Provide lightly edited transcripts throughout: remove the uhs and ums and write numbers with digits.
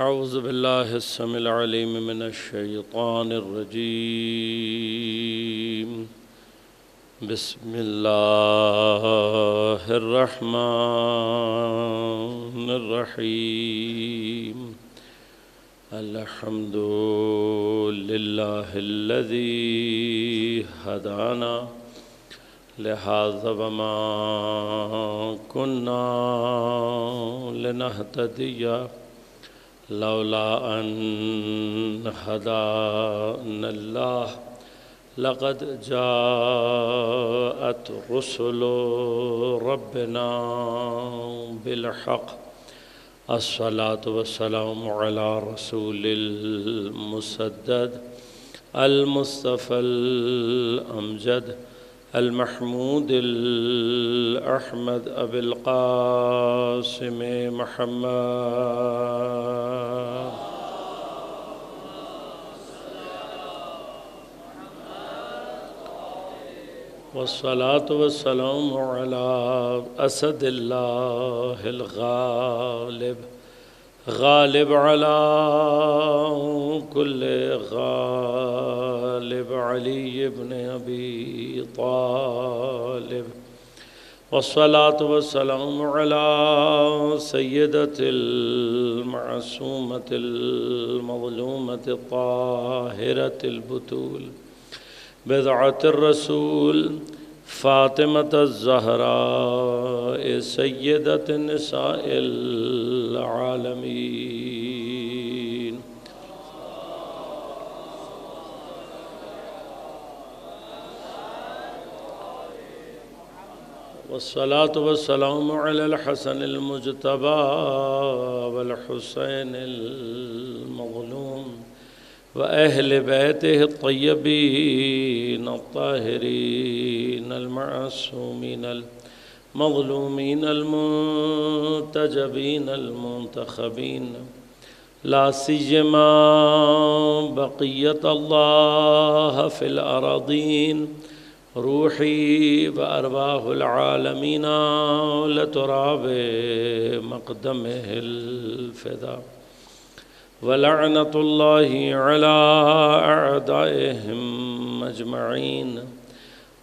أعوذ بالله السميع العليم من الشيطان الرجيم. بسم الله الرحمن الرحيم. الحمد لله الذي هدانا لهذا وما كنا لنهتدي لولا أن هدانا الله لقد جاءت رسل ربنا بالحق. الصلاة والسلام على رسول المسدد المصطفى الأمجد المحمود الأحمد أبي القاسم محمد. والصلاة والسلام على أسد الله الغالب غالب على كل غالب علي بن أبي طالب. والصلاة والسلام على سيدة المعصومة المظلومة الطاهرة البتول بضعة الرسول فاطمة الزهراء سيدة نساء العالمين. والصلاة والسلام على الحسن المجتبى والحسين المظلوم وأهل بيته الطيبين الطاهرين المعصومين المظلومين المنتجبين المنتخبين، لا سيما بقية الله في الأراضين روحي وأرواح العالمين لتراب مقدمه الفداء. ولعنة الله على أعدائهم أجمعين.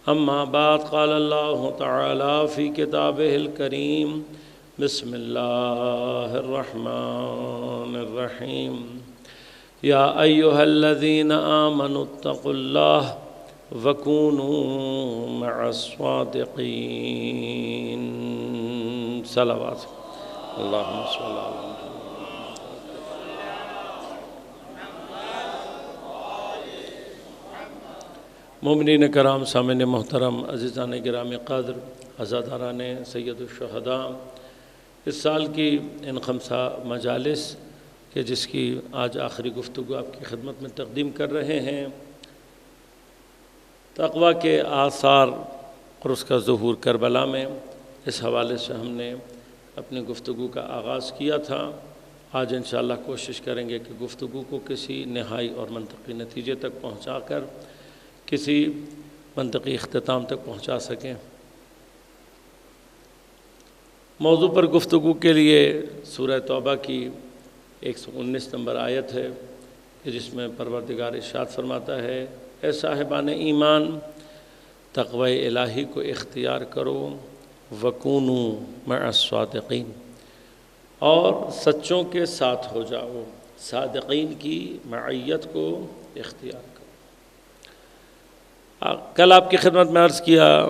أما بعد، قال الله تعالى في كتابه الكريم: بسم الله الرحمن الرحيم. يا أيها الذين آمنوا اتقوا الله وكونوا مع الصادقين. صلوات اللهم صل على محمد. مومنین کرام، سامعین محترم، عزیزان گرامی قدر، عزاداران سید الشہداء، اس سال کی ان 5 مجالس کہ جس کی آج آخری گفتگو آپ کی خدمت میں تقدیم کر رہے ہیں، تقویٰ کے آثار اور اس کا ظہور کربلا میں، اس حوالے سے ہم نے اپنی گفتگو کا آغاز کیا تھا۔ آج انشاءاللہ کوشش کریں گے کہ گفتگو کو کسی نہائی اور منطقی نتیجے تک پہنچا کر کسی منطقی اختتام تک پہنچا سکیں۔ موضوع پر گفتگو کے لیے سورہ توبہ کی 119 نمبر آیت ہے کہ جس میں پروردگار ارشاد فرماتا ہے: اے صاحبان ایمان، تقوی الہی کو اختیار کرو، وَكُونُوا مَعَ الصَّادِقِينَ، اور سچوں کے ساتھ ہو جاؤ، صادقین کی معیت کو اختیار کرو۔ کل آپ کی خدمت میں عرض کیا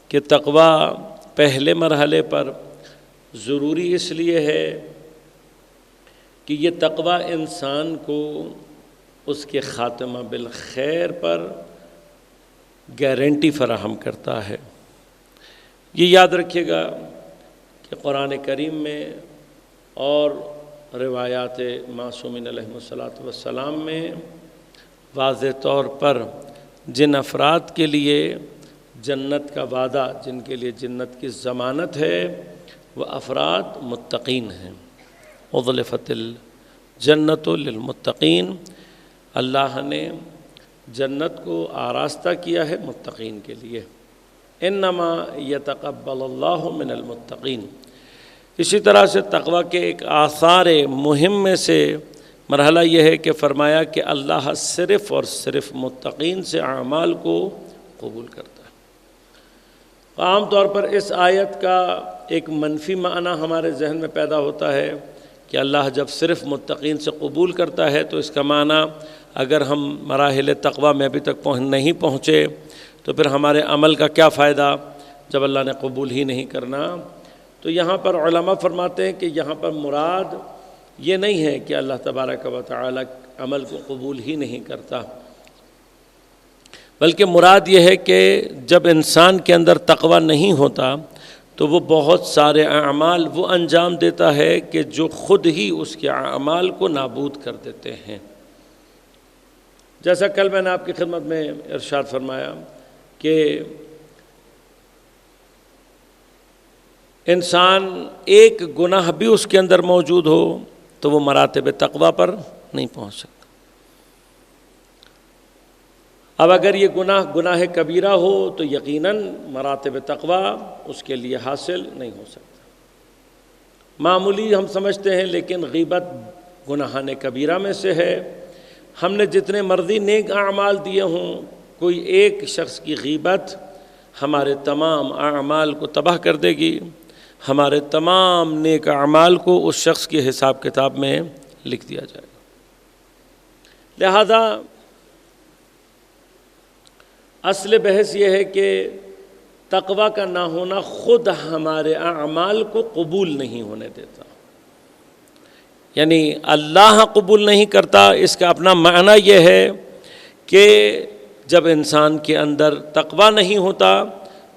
کہ تقوی پہلے مرحلے پر ضروری اس لیے ہے کہ یہ تقوی انسان کو اس کے خاتمہ بالخیر پر گارنٹی فراہم کرتا ہے۔ یہ یاد رکھیے گا کہ قرآن کریم میں اور روایات معصومین علیہم السلام میں واضح طور پر جن افراد کے لیے جنت کا وعدہ، جن کے لیے جنت کی ضمانت ہے، وہ افراد متقین ہیں۔ اُضْلِفَتِ الجنۃ للمتقین، اللہ نے جنت کو آراستہ کیا ہے متقین کے لیے۔ انما یتقبل اللہ من المتقین، اسی طرح سے تقوی کے ایک آثار مہم میں سے مرحلہ یہ ہے کہ فرمایا کہ اللہ صرف اور صرف متقین سے اعمال کو قبول کرتا ہے۔ عام طور پر اس آیت کا ایک منفی معنی ہمارے ذہن میں پیدا ہوتا ہے کہ اللہ جب صرف متقین سے قبول کرتا ہے تو اس کا معنی اگر ہم مراحل تقوی میں ابھی تک نہیں پہنچے تو پھر ہمارے عمل کا کیا فائدہ جب اللہ نے قبول ہی نہیں کرنا۔ تو یہاں پر علماء فرماتے ہیں کہ یہاں پر مراد یہ نہیں ہے کہ اللہ تبارک و تعالی عمل کو قبول ہی نہیں کرتا، بلکہ مراد یہ ہے کہ جب انسان کے اندر تقوی نہیں ہوتا تو وہ بہت سارے اعمال وہ انجام دیتا ہے کہ جو خود ہی اس کے اعمال کو نابود کر دیتے ہیں۔ جیسا کل میں نے آپ کی خدمت میں ارشاد فرمایا کہ انسان ایک گناہ بھی اس کے اندر موجود ہو تو وہ مراتب تقوی پر نہیں پہنچ سکتا۔ اب اگر یہ گناہ کبیرہ ہو تو یقیناً مراتب تقوی اس کے لیے حاصل نہیں ہو سکتا۔ معمولی ہم سمجھتے ہیں لیکن غیبت گناہان کبیرہ میں سے ہے۔ ہم نے جتنے مرضی نیک اعمال دیے ہوں، کوئی ایک شخص کی غیبت ہمارے تمام اعمال کو تباہ کر دے گی، ہمارے تمام نیک اعمال کو اس شخص کے حساب کتاب میں لکھ دیا جائے گا۔ لہذا اصل بحث یہ ہے کہ تقوی کا نہ ہونا خود ہمارے اعمال کو قبول نہیں ہونے دیتا، یعنی اللہ قبول نہیں کرتا۔ اس کا اپنا معنی یہ ہے کہ جب انسان کے اندر تقوی نہیں ہوتا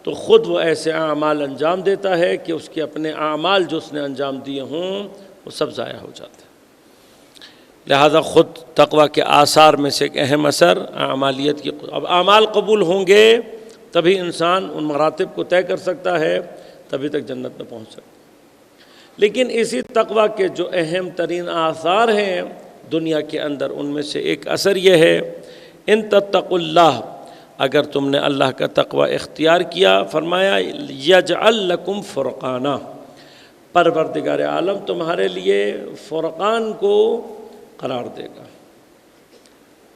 تو خود وہ ایسے اعمال انجام دیتا ہے کہ اس کے اپنے اعمال جو اس نے انجام دیے ہوں وہ سب ضائع ہو جاتے ہیں۔ لہذا خود تقوی کے آثار میں سے ایک اہم اثر اعمالیت کی، اب اعمال قبول ہوں گے تبھی انسان ان مراتب کو طے کر سکتا ہے، تبھی تک جنت میں پہنچ سکتا ہے۔ لیکن اسی تقوی کے جو اہم ترین آثار ہیں دنیا کے اندر، ان میں سے ایک اثر یہ ہے ان تتقوا اللہ، اگر تم نے اللہ کا تقوی اختیار کیا، فرمایا یجعل لکم فرقانا، پروردگار عالم تمہارے لیے فرقان کو قرار دے گا۔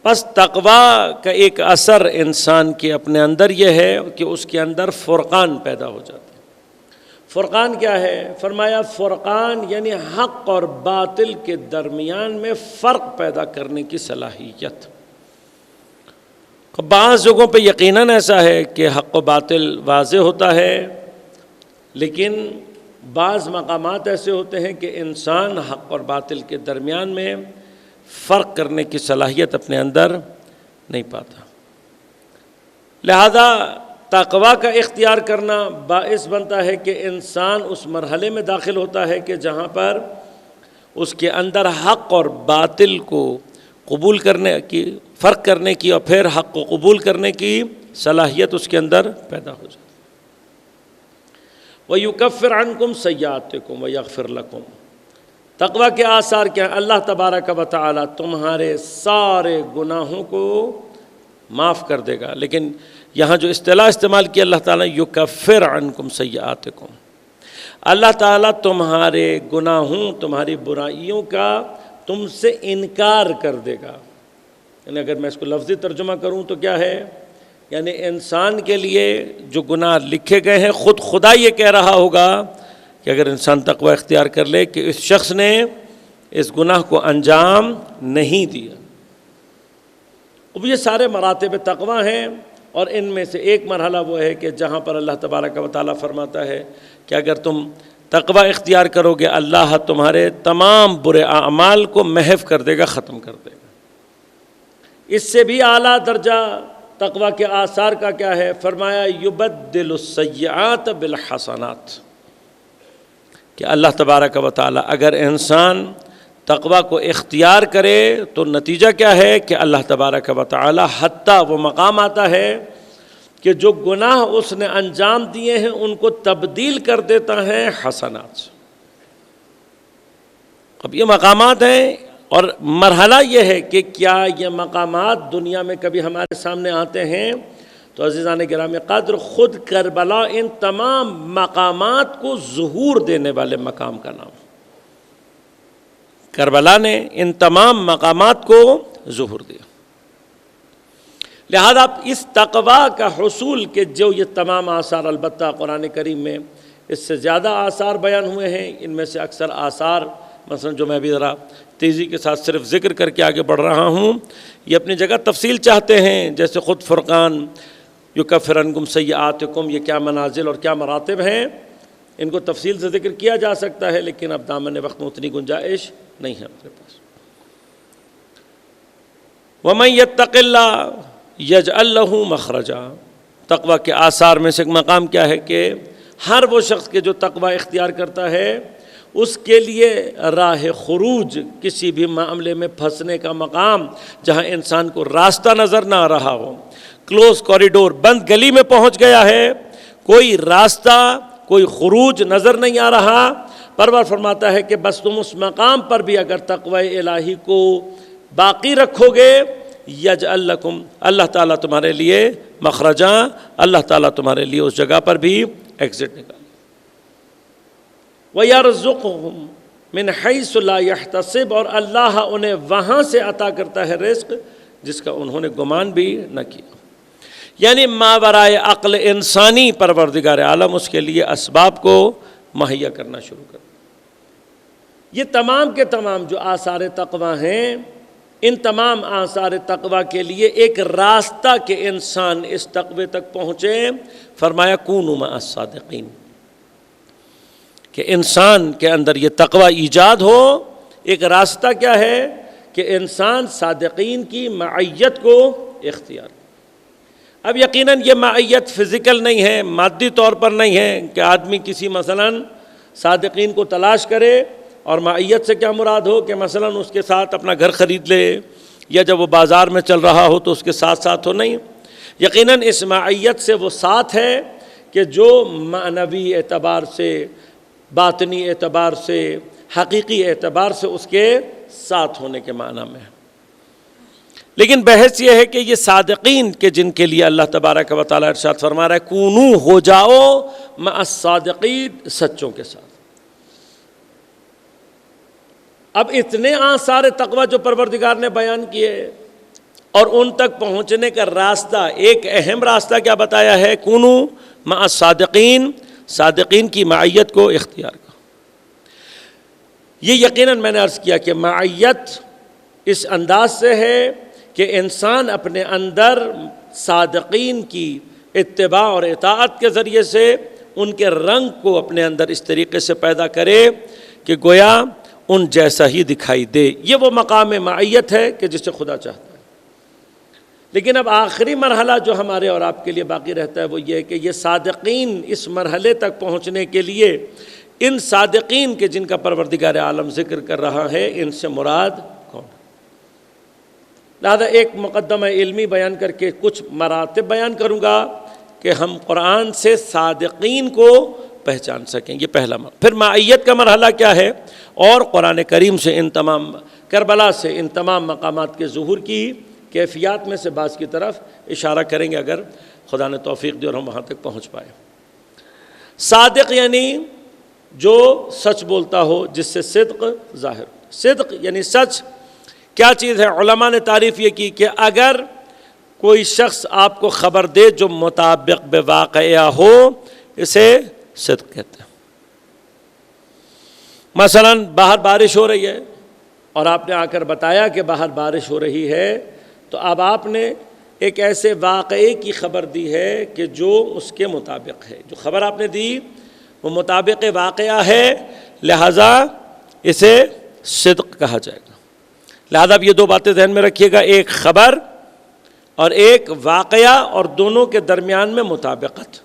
پس تقوی کا ایک اثر انسان کے اپنے اندر یہ ہے کہ اس کے اندر فرقان پیدا ہو جاتا ہے۔ فرقان کیا ہے؟ فرمایا فرقان یعنی حق اور باطل کے درمیان میں فرق پیدا کرنے کی صلاحیت۔ بعض جگہوں پہ یقیناً ایسا ہے کہ حق و باطل واضح ہوتا ہے، لیکن بعض مقامات ایسے ہوتے ہیں کہ انسان حق اور باطل کے درمیان میں فرق کرنے کی صلاحیت اپنے اندر نہیں پاتا۔ لہذا تقوی کا اختیار کرنا باعث بنتا ہے کہ انسان اس مرحلے میں داخل ہوتا ہے کہ جہاں پر اس کے اندر حق اور باطل کو قبول کرنے کی، فرق کرنے کی اور پھر حق کو قبول کرنے کی صلاحیت اس کے اندر پیدا ہو جاتی۔ وَيُكَفِّرْ عَنْكُمْ سَيِّئَاتِكُمْ وَيَغْفِرْ لَكُمْ، تقوی کے آثار کیا ہیں؟ اللہ تبارک و تعالی تمہارے سارے گناہوں کو معاف کر دے گا۔ لیکن یہاں جو اصطلاح استعمال کی اللہ تعالیٰ یکفر عنکم سیئاتکم، اللہ تعالیٰ تمہارے گناہوں، تمہاری برائیوں کا تم سے انکار کر دے گا۔ یعنی اگر میں اس کو لفظی ترجمہ کروں تو کیا ہے؟ یعنی انسان کے لیے جو گناہ لکھے گئے ہیں خود خدا یہ کہہ رہا ہوگا کہ اگر انسان تقوی اختیار کر لے کہ اس شخص نے اس گناہ کو انجام نہیں دیا۔ اب یہ سارے مراتب تقوی ہیں، اور ان میں سے ایک مرحلہ وہ ہے کہ جہاں پر اللہ تبارک و تعالیٰ فرماتا ہے کہ اگر تم تقوی اختیار کرو گے اللہ تمہارے تمام برے اعمال کو محو کر دے گا، ختم کر دے گا۔ اس سے بھی اعلیٰ درجہ تقوی کے آثار کا کیا ہے؟ فرمایا یبدل السیئات بالحسنات، کہ اللہ تبارک و تعالیٰ اگر انسان تقوی کو اختیار کرے تو نتیجہ کیا ہے کہ اللہ تبارک و تعالیٰ حتیٰ وہ مقام آتا ہے کہ جو گناہ اس نے انجام دیے ہیں ان کو تبدیل کر دیتا ہے حسنات سے۔ اب یہ مقامات ہیں، اور مرحلہ یہ ہے کہ کیا یہ مقامات دنیا میں کبھی ہمارے سامنے آتے ہیں تو عزیزان گرامی قدر، خود کربلا ان تمام مقامات کو ظہور دینے والے مقام کا نام، کربلا نے ان تمام مقامات کو ظہور دیا۔ لہذا اس تقویٰ کا حصول کے جو یہ تمام آثار، البتہ قرآن کریم میں اس سے زیادہ آثار بیان ہوئے ہیں، ان میں سے اکثر آثار مثلا جو میں بھی ذرا تیزی کے ساتھ صرف ذکر کر کے آگے بڑھ رہا ہوں، یہ اپنی جگہ تفصیل چاہتے ہیں، جیسے خود فرقان، یکفر عنکم سیئاتکم، یہ کیا منازل اور کیا مراتب ہیں، ان کو تفصیل سے ذکر کیا جا سکتا ہے، لیکن اب دامن وقت میں اتنی گنجائش نہیں ہے ہمارے پاس۔ وَمَن يَتَّقِ اللَّهَ يَجْعَل لَّهُ مَخْرَجًا، تقویٰ کے آثار میں سے ایک مقام کیا ہے کہ ہر وہ شخص کے جو تقویٰ اختیار کرتا ہے اس کے لیے راہ خروج، کسی بھی معاملے میں پھنسنے کا مقام جہاں انسان کو راستہ نظر نہ آ رہا ہو، کلوز کوریڈور، بند گلی میں پہنچ گیا ہے، کوئی راستہ، کوئی خروج نظر نہیں آ رہا، پروردگار فرماتا ہے کہ بس تم اس مقام پر بھی اگر تقوی الہی کو باقی رکھو گے، یجعل لکم، اللہ تعالیٰ تمہارے لیے مخرجاں، اللہ تعالیٰ تمہارے لیے اس جگہ پر بھی ایگزٹ نکالے۔ وَيَرْزُقْهُمْ مِنْ حَيْثُ لَا يَحْتَسِبُ، اور اللہ انہیں وہاں سے عطا کرتا ہے رزق جس کا انہوں نے گمان بھی نہ کیا، یعنی ماورائے عقل انسانی پروردگار عالم اس کے لیے اسباب کو مہیا کرنا شروع کر۔ یہ تمام کے تمام جو آثار تقویٰ ہیں، ان تمام آثار تقویٰ کے لیے ایک راستہ کہ انسان اس تقوی تک پہنچے، فرمایا کونوا مع الصادقین، کہ انسان کے اندر یہ تقوی ایجاد ہو۔ ایک راستہ کیا ہے کہ انسان صادقین کی معیت کو اختیار۔ اب یقیناً یہ معیت فزیکل نہیں ہے، مادی طور پر نہیں ہے کہ آدمی کسی مثلاً صادقین کو تلاش کرے، اور معیت سے کیا مراد ہو کہ مثلاً اس کے ساتھ اپنا گھر خرید لے، یا جب وہ بازار میں چل رہا ہو تو اس کے ساتھ ساتھ ہو، نہیں۔ یقیناً اس معیت سے وہ ساتھ ہے کہ جو معنوی اعتبار سے، باطنی اعتبار سے، حقیقی اعتبار سے اس کے ساتھ ہونے کے معنی میں ہے۔ لیکن بحث یہ ہے کہ یہ صادقین کے جن کے لیے اللہ تبارک و تعالیٰ ارشاد فرما رہا ہے کونو، ہو جاؤ مع الصادقین، سچوں کے ساتھ۔ اب اتنے آثار تقویٰ جو پروردگار نے بیان کیے، اور ان تک پہنچنے کا راستہ، ایک اہم راستہ کیا بتایا ہے؟ کونو مع الصادقین، صادقین کی معیت کو اختیار کرو۔ یہ یقیناً میں نے عرض کیا کہ معیت اس انداز سے ہے کہ انسان اپنے اندر صادقین کی اتباع اور اطاعت کے ذریعے سے ان کے رنگ کو اپنے اندر اس طریقے سے پیدا کرے کہ گویا ان جیسا ہی دکھائی دے۔ یہ وہ مقام معیت ہے کہ جسے خدا چاہتا ہے۔ لیکن اب آخری مرحلہ جو ہمارے اور آپ کے لیے باقی رہتا ہے وہ یہ ہے کہ یہ صادقین اس مرحلے تک پہنچنے کے لیے ان صادقین کے جن کا پروردگار عالم ذکر کر رہا ہے، ان سے مراد کون؟ لہذا ایک مقدمہ علمی بیان کر کے کچھ مراتب بیان کروں گا کہ ہم قرآن سے صادقین کو پہچان سکیں، یہ پہلا مرحلہ۔ پھر معیت کا مرحلہ کیا ہے، اور قرآن کریم سے ان تمام، کربلا سے ان تمام مقامات کے ظہور کی کیفیات میں سے بعض کی طرف اشارہ کریں گے اگر خدا نے توفیق دی اور ہم وہاں تک پہنچ پائے۔ صادق یعنی جو سچ بولتا ہو، جس سے صدق ظاہر۔ صدق یعنی سچ کیا چیز ہے؟ علماء نے تعریف یہ کی کہ اگر کوئی شخص آپ کو خبر دے جو مطابق بے واقعہ ہو، اسے صدق کہتے ہیں۔ مثلا باہر بارش ہو رہی ہے اور آپ نے آ کر بتایا کہ باہر بارش ہو رہی ہے، تو اب آپ نے ایک ایسے واقعے کی خبر دی ہے کہ جو اس کے مطابق ہے، جو خبر آپ نے دی وہ مطابق واقعہ ہے، لہذا اسے صدق کہا جائے گا۔ لہذا اب یہ دو باتیں ذہن میں رکھیے گا، ایک خبر اور ایک واقعہ، اور دونوں کے درمیان میں مطابقت،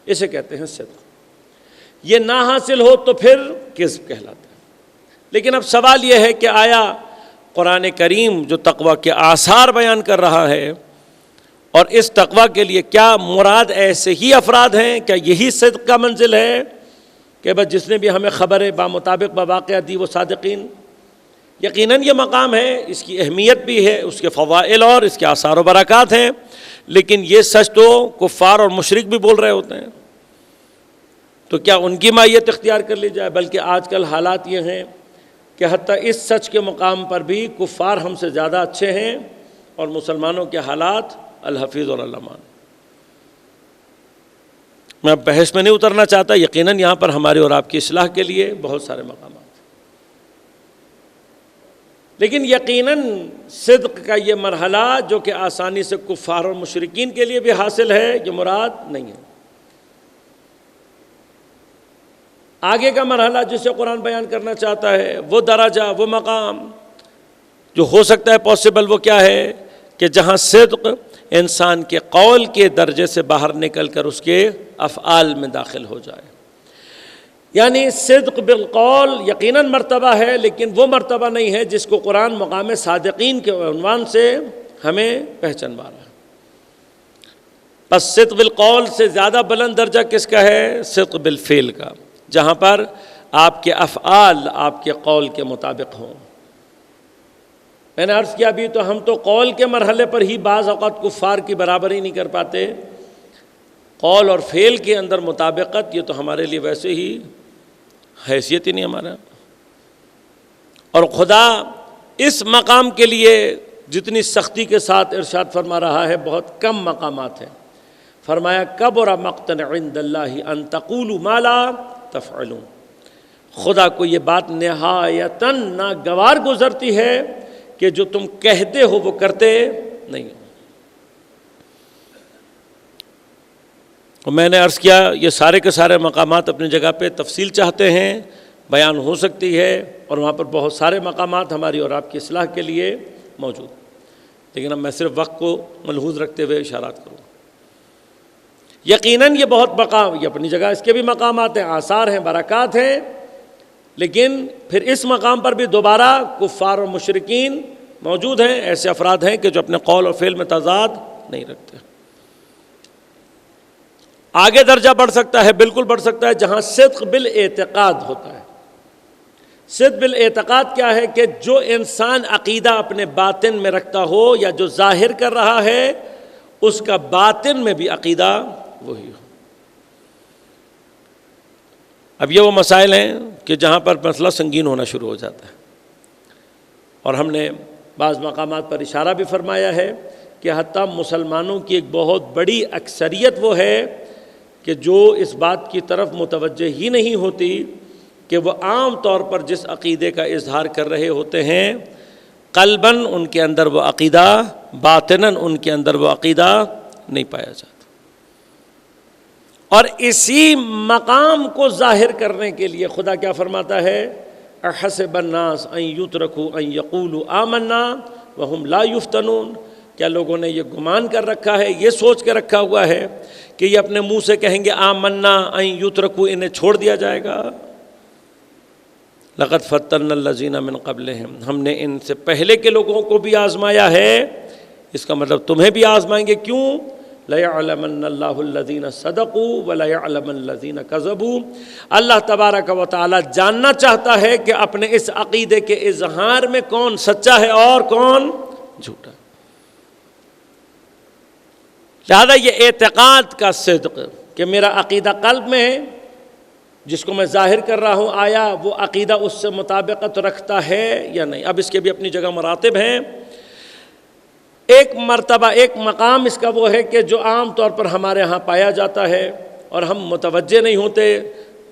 اسے کہتے ہیں صدق۔ یہ نہ حاصل ہو تو پھر کذب کہلاتا ہے۔ لیکن اب سوال یہ ہے کہ آیا قرآن کریم جو تقویٰ کے آثار بیان کر رہا ہے، اور اس تقویٰ کے لیے کیا مراد ایسے ہی افراد ہیں؟ کیا یہی صدق کا منزل ہے کہ بس جس نے بھی ہمیں خبر بامطابق بواقعہ دی وہ صادقین؟ یقیناً یہ مقام ہے، اس کی اہمیت بھی ہے، اس کے فضائل اور اس کے آثار و برکات ہیں، لیکن یہ سچ تو کفار اور مشرک بھی بول رہے ہوتے ہیں، تو کیا ان کی مائیت اختیار کر لی جائے؟ بلکہ آج کل حالات یہ ہیں کہ حتیٰ اس سچ کے مقام پر بھی کفار ہم سے زیادہ اچھے ہیں، اور مسلمانوں کے حالات الحفیظ اور الامان۔ میں اب بحث میں نہیں اترنا چاہتا، یقیناً یہاں پر ہمارے اور آپ کی اصلاح کے لیے بہت سارے مقامات، لیکن یقیناً صدق کا یہ مرحلہ جو کہ آسانی سے کفار اور مشرکین کے لیے بھی حاصل ہے، یہ مراد نہیں ہے۔ آگے کا مرحلہ جسے قرآن بیان کرنا چاہتا ہے، وہ درجہ، وہ مقام جو ہو سکتا ہے پاسبل، وہ کیا ہے کہ جہاں صدق انسان کے قول کے درجے سے باہر نکل کر اس کے افعال میں داخل ہو جائے۔ یعنی صدق بالقول یقیناً مرتبہ ہے، لیکن وہ مرتبہ نہیں ہے جس کو قرآن مقام صادقین کے عنوان سے ہمیں پہچانوا رہا ہے۔ پس صدق بالقول سے زیادہ بلند درجہ کس کا ہے؟ صدق بالفعل کا، جہاں پر آپ کے افعال آپ کے قول کے مطابق ہوں۔ میں نے عرض کیا بھی تو ہم تو قول کے مرحلے پر ہی بعض اوقات کفار کی برابری نہیں کر پاتے، قول اور فعل کے اندر مطابقت یہ تو ہمارے لیے ویسے ہی حیثیت ہی نہیں ہمارا۔ اور خدا اس مقام کے لیے جتنی سختی کے ساتھ ارشاد فرما رہا ہے، بہت کم مقامات ہیں۔ فرمایا کبر مقتا عند اللہ ان تقولوا ما لا تفعلون۔ خدا کو یہ بات نہایتاً ناگوار گزرتی ہے کہ جو تم کہتے ہو وہ کرتے نہیں ہو۔ اور میں نے عرض کیا یہ سارے کے سارے مقامات اپنی جگہ پہ تفصیل چاہتے ہیں، بیان ہو سکتی ہے، اور وہاں پر بہت سارے مقامات ہماری اور آپ کی اصلاح کے لیے موجود، لیکن اب میں صرف وقت کو ملحوظ رکھتے ہوئے اشارات کروں۔ یقیناً یہ بہت مقام، یہ اپنی جگہ اس کے بھی مقامات ہیں، آثار ہیں، برکات ہیں، لیکن پھر اس مقام پر بھی دوبارہ کفار اور مشرکین موجود ہیں، ایسے افراد ہیں کہ جو اپنے قول اور فعل میں تضاد نہیں رکھتے۔ آگے درجہ بڑھ سکتا ہے، بالکل بڑھ سکتا ہے، جہاں صدق بالاعتقاد ہوتا ہے۔ صدق بالاعتقاد کیا ہے کہ جو انسان عقیدہ اپنے باطن میں رکھتا ہو یا جو ظاہر کر رہا ہے اس کا باطن میں بھی عقیدہ وہی ہو۔ اب یہ وہ مسائل ہیں کہ جہاں پر مسئلہ سنگین ہونا شروع ہو جاتا ہے، اور ہم نے بعض مقامات پر اشارہ بھی فرمایا ہے کہ حتیٰ مسلمانوں کی ایک بہت بڑی اکثریت وہ ہے کہ جو اس بات کی طرف متوجہ ہی نہیں ہوتی کہ وہ عام طور پر جس عقیدے کا اظہار کر رہے ہوتے ہیں قلباً ان کے اندر وہ عقیدہ، باطناً ان کے اندر وہ عقیدہ نہیں پایا جاتا۔ اور اسی مقام کو ظاہر کرنے کے لیے خدا کیا فرماتا ہے؟ احسب الناس ان یترکوا ان یقولوا آمنا وہم لا یفتنون۔ کیا لوگوں نے یہ گمان کر رکھا ہے، یہ سوچ کے رکھا ہوا ہے کہ یہ اپنے منہ سے کہیں گے آمنا ان یترکوا، انہیں چھوڑ دیا جائے گا؟ لقد فتنا الذین من قبلہم، ہم نے ان سے پہلے کے لوگوں کو بھی آزمایا ہے، اس کا مطلب تمہیں بھی آزمائیں گے۔ کیوں؟ لَيَعْلَمَنَّ اللَّهُ الَّذِينَ صَدَقُوا وَلَيَعْلَمَنَّ الَّذِينَ كَذَبُوا۔ اللہ تبارک و تعالی جاننا چاہتا ہے کہ اپنے اس عقیدے کے اظہار میں کون سچا ہے اور کون جھوٹا۔ لہذا یہ اعتقاد کا صدق کہ میرا عقیدہ قلب میں ہے، جس کو میں ظاہر کر رہا ہوں، آیا وہ عقیدہ اس سے مطابقت رکھتا ہے یا نہیں؟ اب اس کے بھی اپنی جگہ مراتب ہیں۔ ایک مرتبہ، ایک مقام اس کا وہ ہے کہ جو عام طور پر ہمارے ہاں پایا جاتا ہے اور ہم متوجہ نہیں ہوتے۔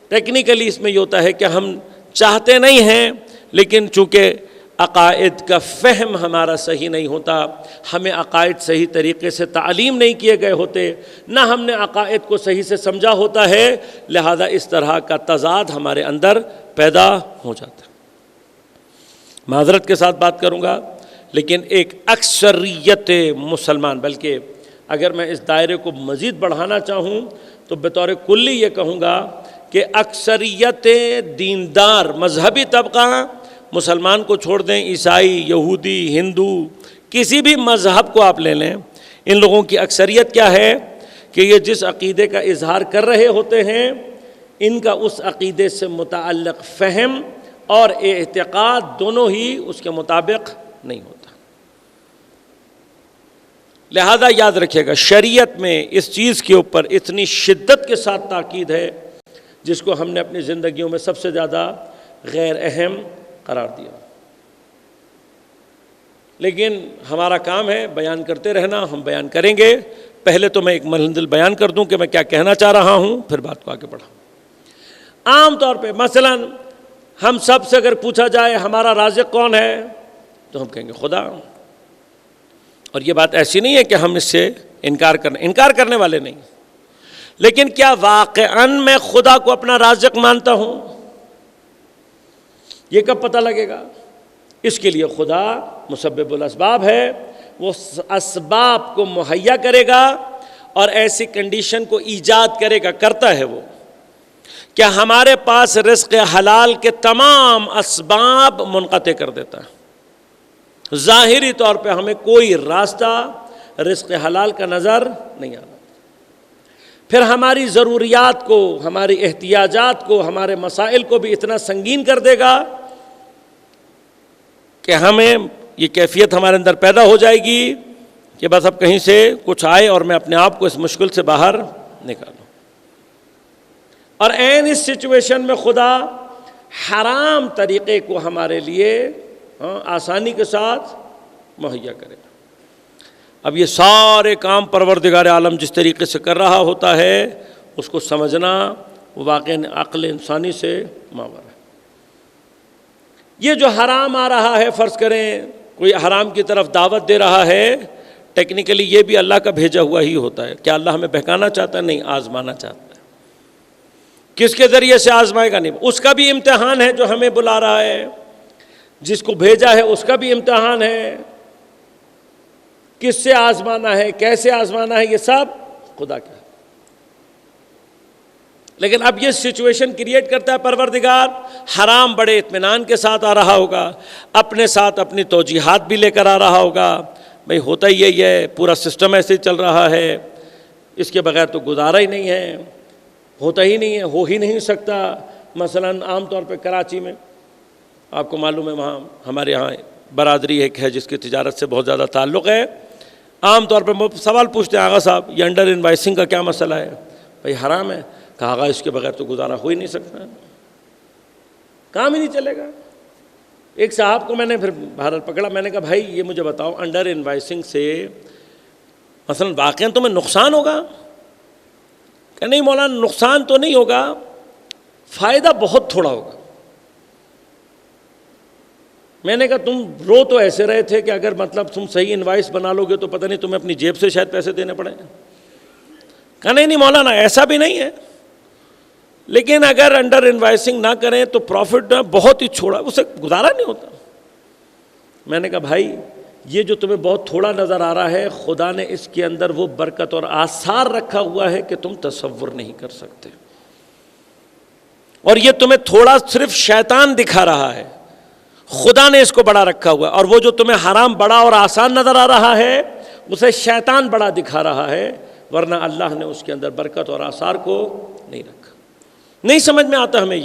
ٹیکنیکلی اس میں یہ ہوتا ہے کہ ہم چاہتے نہیں ہیں، لیکن چونکہ عقائد کا فہم ہمارا صحیح نہیں ہوتا، ہمیں عقائد صحیح طریقے سے تعلیم نہیں کیے گئے ہوتے، نہ ہم نے عقائد کو صحیح سے سمجھا ہوتا ہے، لہذا اس طرح کا تضاد ہمارے اندر پیدا ہو جاتا ہے۔ معذرت کے ساتھ بات کروں گا، لیکن ایک اکثریت مسلمان، بلکہ اگر میں اس دائرے کو مزید بڑھانا چاہوں تو بطور کلی یہ کہوں گا کہ اکثریت دیندار مذہبی طبقہ، مسلمان کو چھوڑ دیں، عیسائی، یہودی، ہندو، کسی بھی مذہب کو آپ لے لیں، ان لوگوں کی اکثریت کیا ہے کہ یہ جس عقیدے کا اظہار کر رہے ہوتے ہیں ان کا اس عقیدے سے متعلق فہم اور اعتقاد دونوں ہی اس کے مطابق نہیں ہوتا۔ لہذا یاد رکھیے گا، شریعت میں اس چیز کے اوپر اتنی شدت کے ساتھ تاکید ہے جس کو ہم نے اپنی زندگیوں میں سب سے زیادہ غیر اہم قرار دیا، لیکن ہمارا کام ہے بیان کرتے رہنا، ہم بیان کریں گے۔ پہلے تو میں ایک منزل بیان کر دوں کہ میں کیا کہنا چاہ رہا ہوں، پھر بات کو آگے بڑھاؤں۔ عام طور پہ مثلا ہم سب سے اگر پوچھا جائے ہمارا رازق کون ہے تو ہم کہیں گے خدا، اور یہ بات ایسی نہیں ہے کہ ہم اس سے انکار کرنے والے نہیں، لیکن کیا واقعاً میں خدا کو اپنا رازق مانتا ہوں؟ یہ کب پتہ لگے گا؟ اس کے لیے خدا مسبب الاسباب ہے، وہ اسباب کو مہیا کرے گا اور ایسی کنڈیشن کو ایجاد کرے گا، کرتا ہے وہ، کہ ہمارے پاس رزق حلال کے تمام اسباب منقطع کر دیتا ہے۔ ظاہری طور پہ ہمیں کوئی راستہ رزق حلال کا نظر نہیں آتا، پھر ہماری ضروریات کو، ہماری احتیاجات کو، ہمارے مسائل کو بھی اتنا سنگین کر دے گا کہ ہمیں یہ کیفیت ہمارے اندر پیدا ہو جائے گی کہ بس اب کہیں سے کچھ آئے اور میں اپنے آپ کو اس مشکل سے باہر نکالوں۔ اور عین اس سچویشن میں خدا حرام طریقے کو ہمارے لیے آسانی کے ساتھ مہیا کرے گا۔ اب یہ سارے کام پروردگار عالم جس طریقے سے کر رہا ہوتا ہے اس کو سمجھنا واقعی عقل انسانی سے ماور ہے۔ یہ جو حرام آ رہا ہے، فرض کریں کوئی حرام کی طرف دعوت دے رہا ہے، ٹیکنیکلی یہ بھی اللہ کا بھیجا ہوا ہی ہوتا ہے۔ کیا اللہ ہمیں بہکانا چاہتا ہے؟ نہیں، آزمانا چاہتا ہے۔ کس کے ذریعے سے آزمائے گا؟ نہیں، اس کا بھی امتحان ہے جو ہمیں بلا رہا ہے، جس کو بھیجا ہے اس کا بھی امتحان ہے، کس سے آزمانا ہے، کیسے آزمانا ہے، یہ سب خدا کا ہے۔ لیکن اب یہ سچویشن کریٹ کرتا ہے پروردگار، حرام بڑے اطمینان کے ساتھ آ رہا ہوگا، اپنے ساتھ اپنی توجیحات بھی لے کر آ رہا ہوگا، بھئی ہوتا ہی یہی ہے، پورا سسٹم ایسے ہی چل رہا ہے، اس کے بغیر تو گزارا ہی نہیں ہے، ہوتا ہی نہیں ہے، ہو ہی نہیں سکتا۔ مثلا عام طور پہ کراچی میں آپ کو معلوم ہے، وہاں ہمارے یہاں برادری ایک ہے جس کی تجارت سے بہت زیادہ تعلق ہے، عام طور پہ سوال پوچھتے ہیں، آغا صاحب یہ انڈر انوائسنگ کا کیا مسئلہ ہے؟ بھئی حرام ہے۔ کہا آغا اس کے بغیر تو گزارا ہو ہی نہیں سکتا، کام ہی نہیں چلے گا۔ ایک صاحب کو میں نے پھر بہرحال پکڑا، میں نے کہا بھائی یہ مجھے بتاؤ، انڈر انوائسنگ سے مثلا واقعاً تمہیں نقصان ہوگا؟ کہ نہیں مولانا نقصان تو نہیں ہوگا، فائدہ بہت تھوڑا ہوگا۔ میں نے کہا تم رو تو ایسے رہے تھے کہ اگر مطلب تم صحیح انوائس بنا لو گے تو پتہ نہیں تمہیں اپنی جیب سے شاید پیسے دینے پڑیں۔ کہا نہیں مولانا ایسا بھی نہیں ہے، لیکن اگر انڈر انوائسنگ نہ کریں تو پروفٹ بہت ہی چھوڑا، اسے گزارا نہیں ہوتا۔ میں نے کہا بھائی یہ جو تمہیں بہت تھوڑا نظر آ رہا ہے، خدا نے اس کے اندر وہ برکت اور آثار رکھا ہوا ہے کہ تم تصور نہیں کر سکتے، اور یہ تمہیں تھوڑا صرف شیطان دکھا رہا ہے، خدا نے اس کو بڑا رکھا ہوا ہے، اور وہ جو تمہیں حرام بڑا اور آسان نظر آ رہا ہے اسے شیطان بڑا دکھا رہا ہے، ورنہ اللہ نے اس کے اندر برکت اور آثار کو نہیں رکھا۔ نہیں سمجھ میں آتا ہمیں،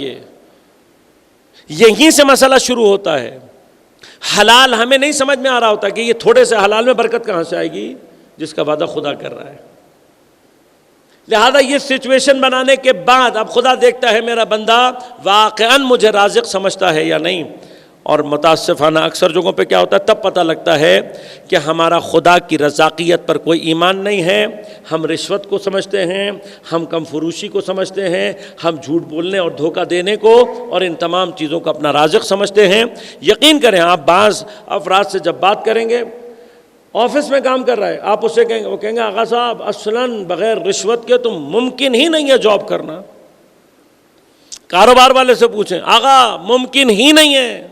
یہیں سے مسئلہ شروع ہوتا ہے۔ حلال ہمیں نہیں سمجھ میں آ رہا ہوتا کہ یہ تھوڑے سے حلال میں برکت کہاں سے آئے گی جس کا وعدہ خدا کر رہا ہے۔ لہذا یہ سچویشن بنانے کے بعد اب خدا دیکھتا ہے میرا بندہ واقعاً مجھے رازق سمجھتا ہے یا نہیں، اور متاسفانہ اکثر جگہوں پہ کیا ہوتا ہے، تب پتہ لگتا ہے کہ ہمارا خدا کی رزاقیت پر کوئی ایمان نہیں ہے، ہم رشوت کو سمجھتے ہیں، ہم کم فروشی کو سمجھتے ہیں، ہم جھوٹ بولنے اور دھوکہ دینے کو اور ان تمام چیزوں کو اپنا رازق سمجھتے ہیں۔ یقین کریں آپ بعض افراد سے جب بات کریں گے، آفس میں کام کر رہا ہے، آپ اس سے کہیں گے، وہ کہیں گے آغا صاحب اصلاً بغیر رشوت کے تو ممکن ہی نہیں ہے جاب کرنا۔ کاروبار والے سے پوچھیں، آغا ممکن ہی نہیں ہے۔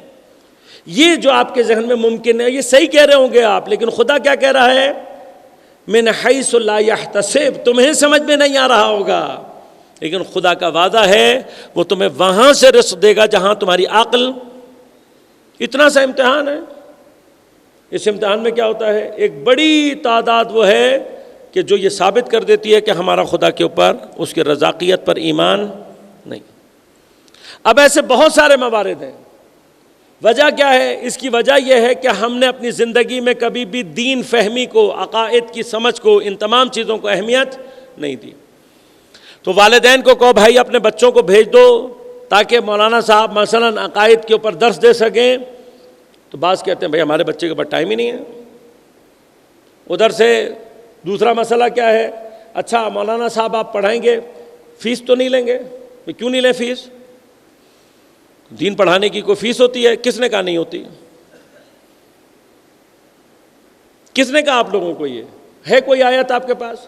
یہ جو آپ کے ذہن میں ممکن ہے، یہ صحیح کہہ رہے ہوں گے آپ، لیکن خدا کیا کہہ رہا ہے؟ من حیث لا یحتسب، تمہیں سمجھ میں نہیں آ رہا ہوگا، لیکن خدا کا وعدہ ہے وہ تمہیں وہاں سے رزق دے گا جہاں تمہاری عقل۔ اتنا سا امتحان ہے۔ اس امتحان میں کیا ہوتا ہے، ایک بڑی تعداد وہ ہے کہ جو یہ ثابت کر دیتی ہے کہ ہمارا خدا کے اوپر، اس کی رزاقیت پر ایمان نہیں۔ اب ایسے بہت سارے موارد ہیں وجہ کیا ہے؟ اس کی وجہ یہ ہے کہ ہم نے اپنی زندگی میں کبھی بھی دین فہمی کو، عقائد کی سمجھ کو، ان تمام چیزوں کو اہمیت نہیں دی۔ تو والدین کو کہو بھائی اپنے بچوں کو بھیج دو تاکہ مولانا صاحب مثلاً عقائد کے اوپر درس دے سکیں، تو بعض کہتے ہیں بھائی ہمارے بچے کے پاس ٹائم ہی نہیں ہے۔ ادھر سے دوسرا مسئلہ کیا ہے؟ اچھا مولانا صاحب آپ پڑھائیں گے، فیس تو نہیں لیں گے؟ کیوں نہیں لیں فیس؟ دین پڑھانے کی کوئی فیس ہوتی ہے؟ کس نے کہا نہیں ہوتی؟ کس نے کہا آپ لوگوں کو؟ یہ ہے کوئی آیت آپ کے پاس؟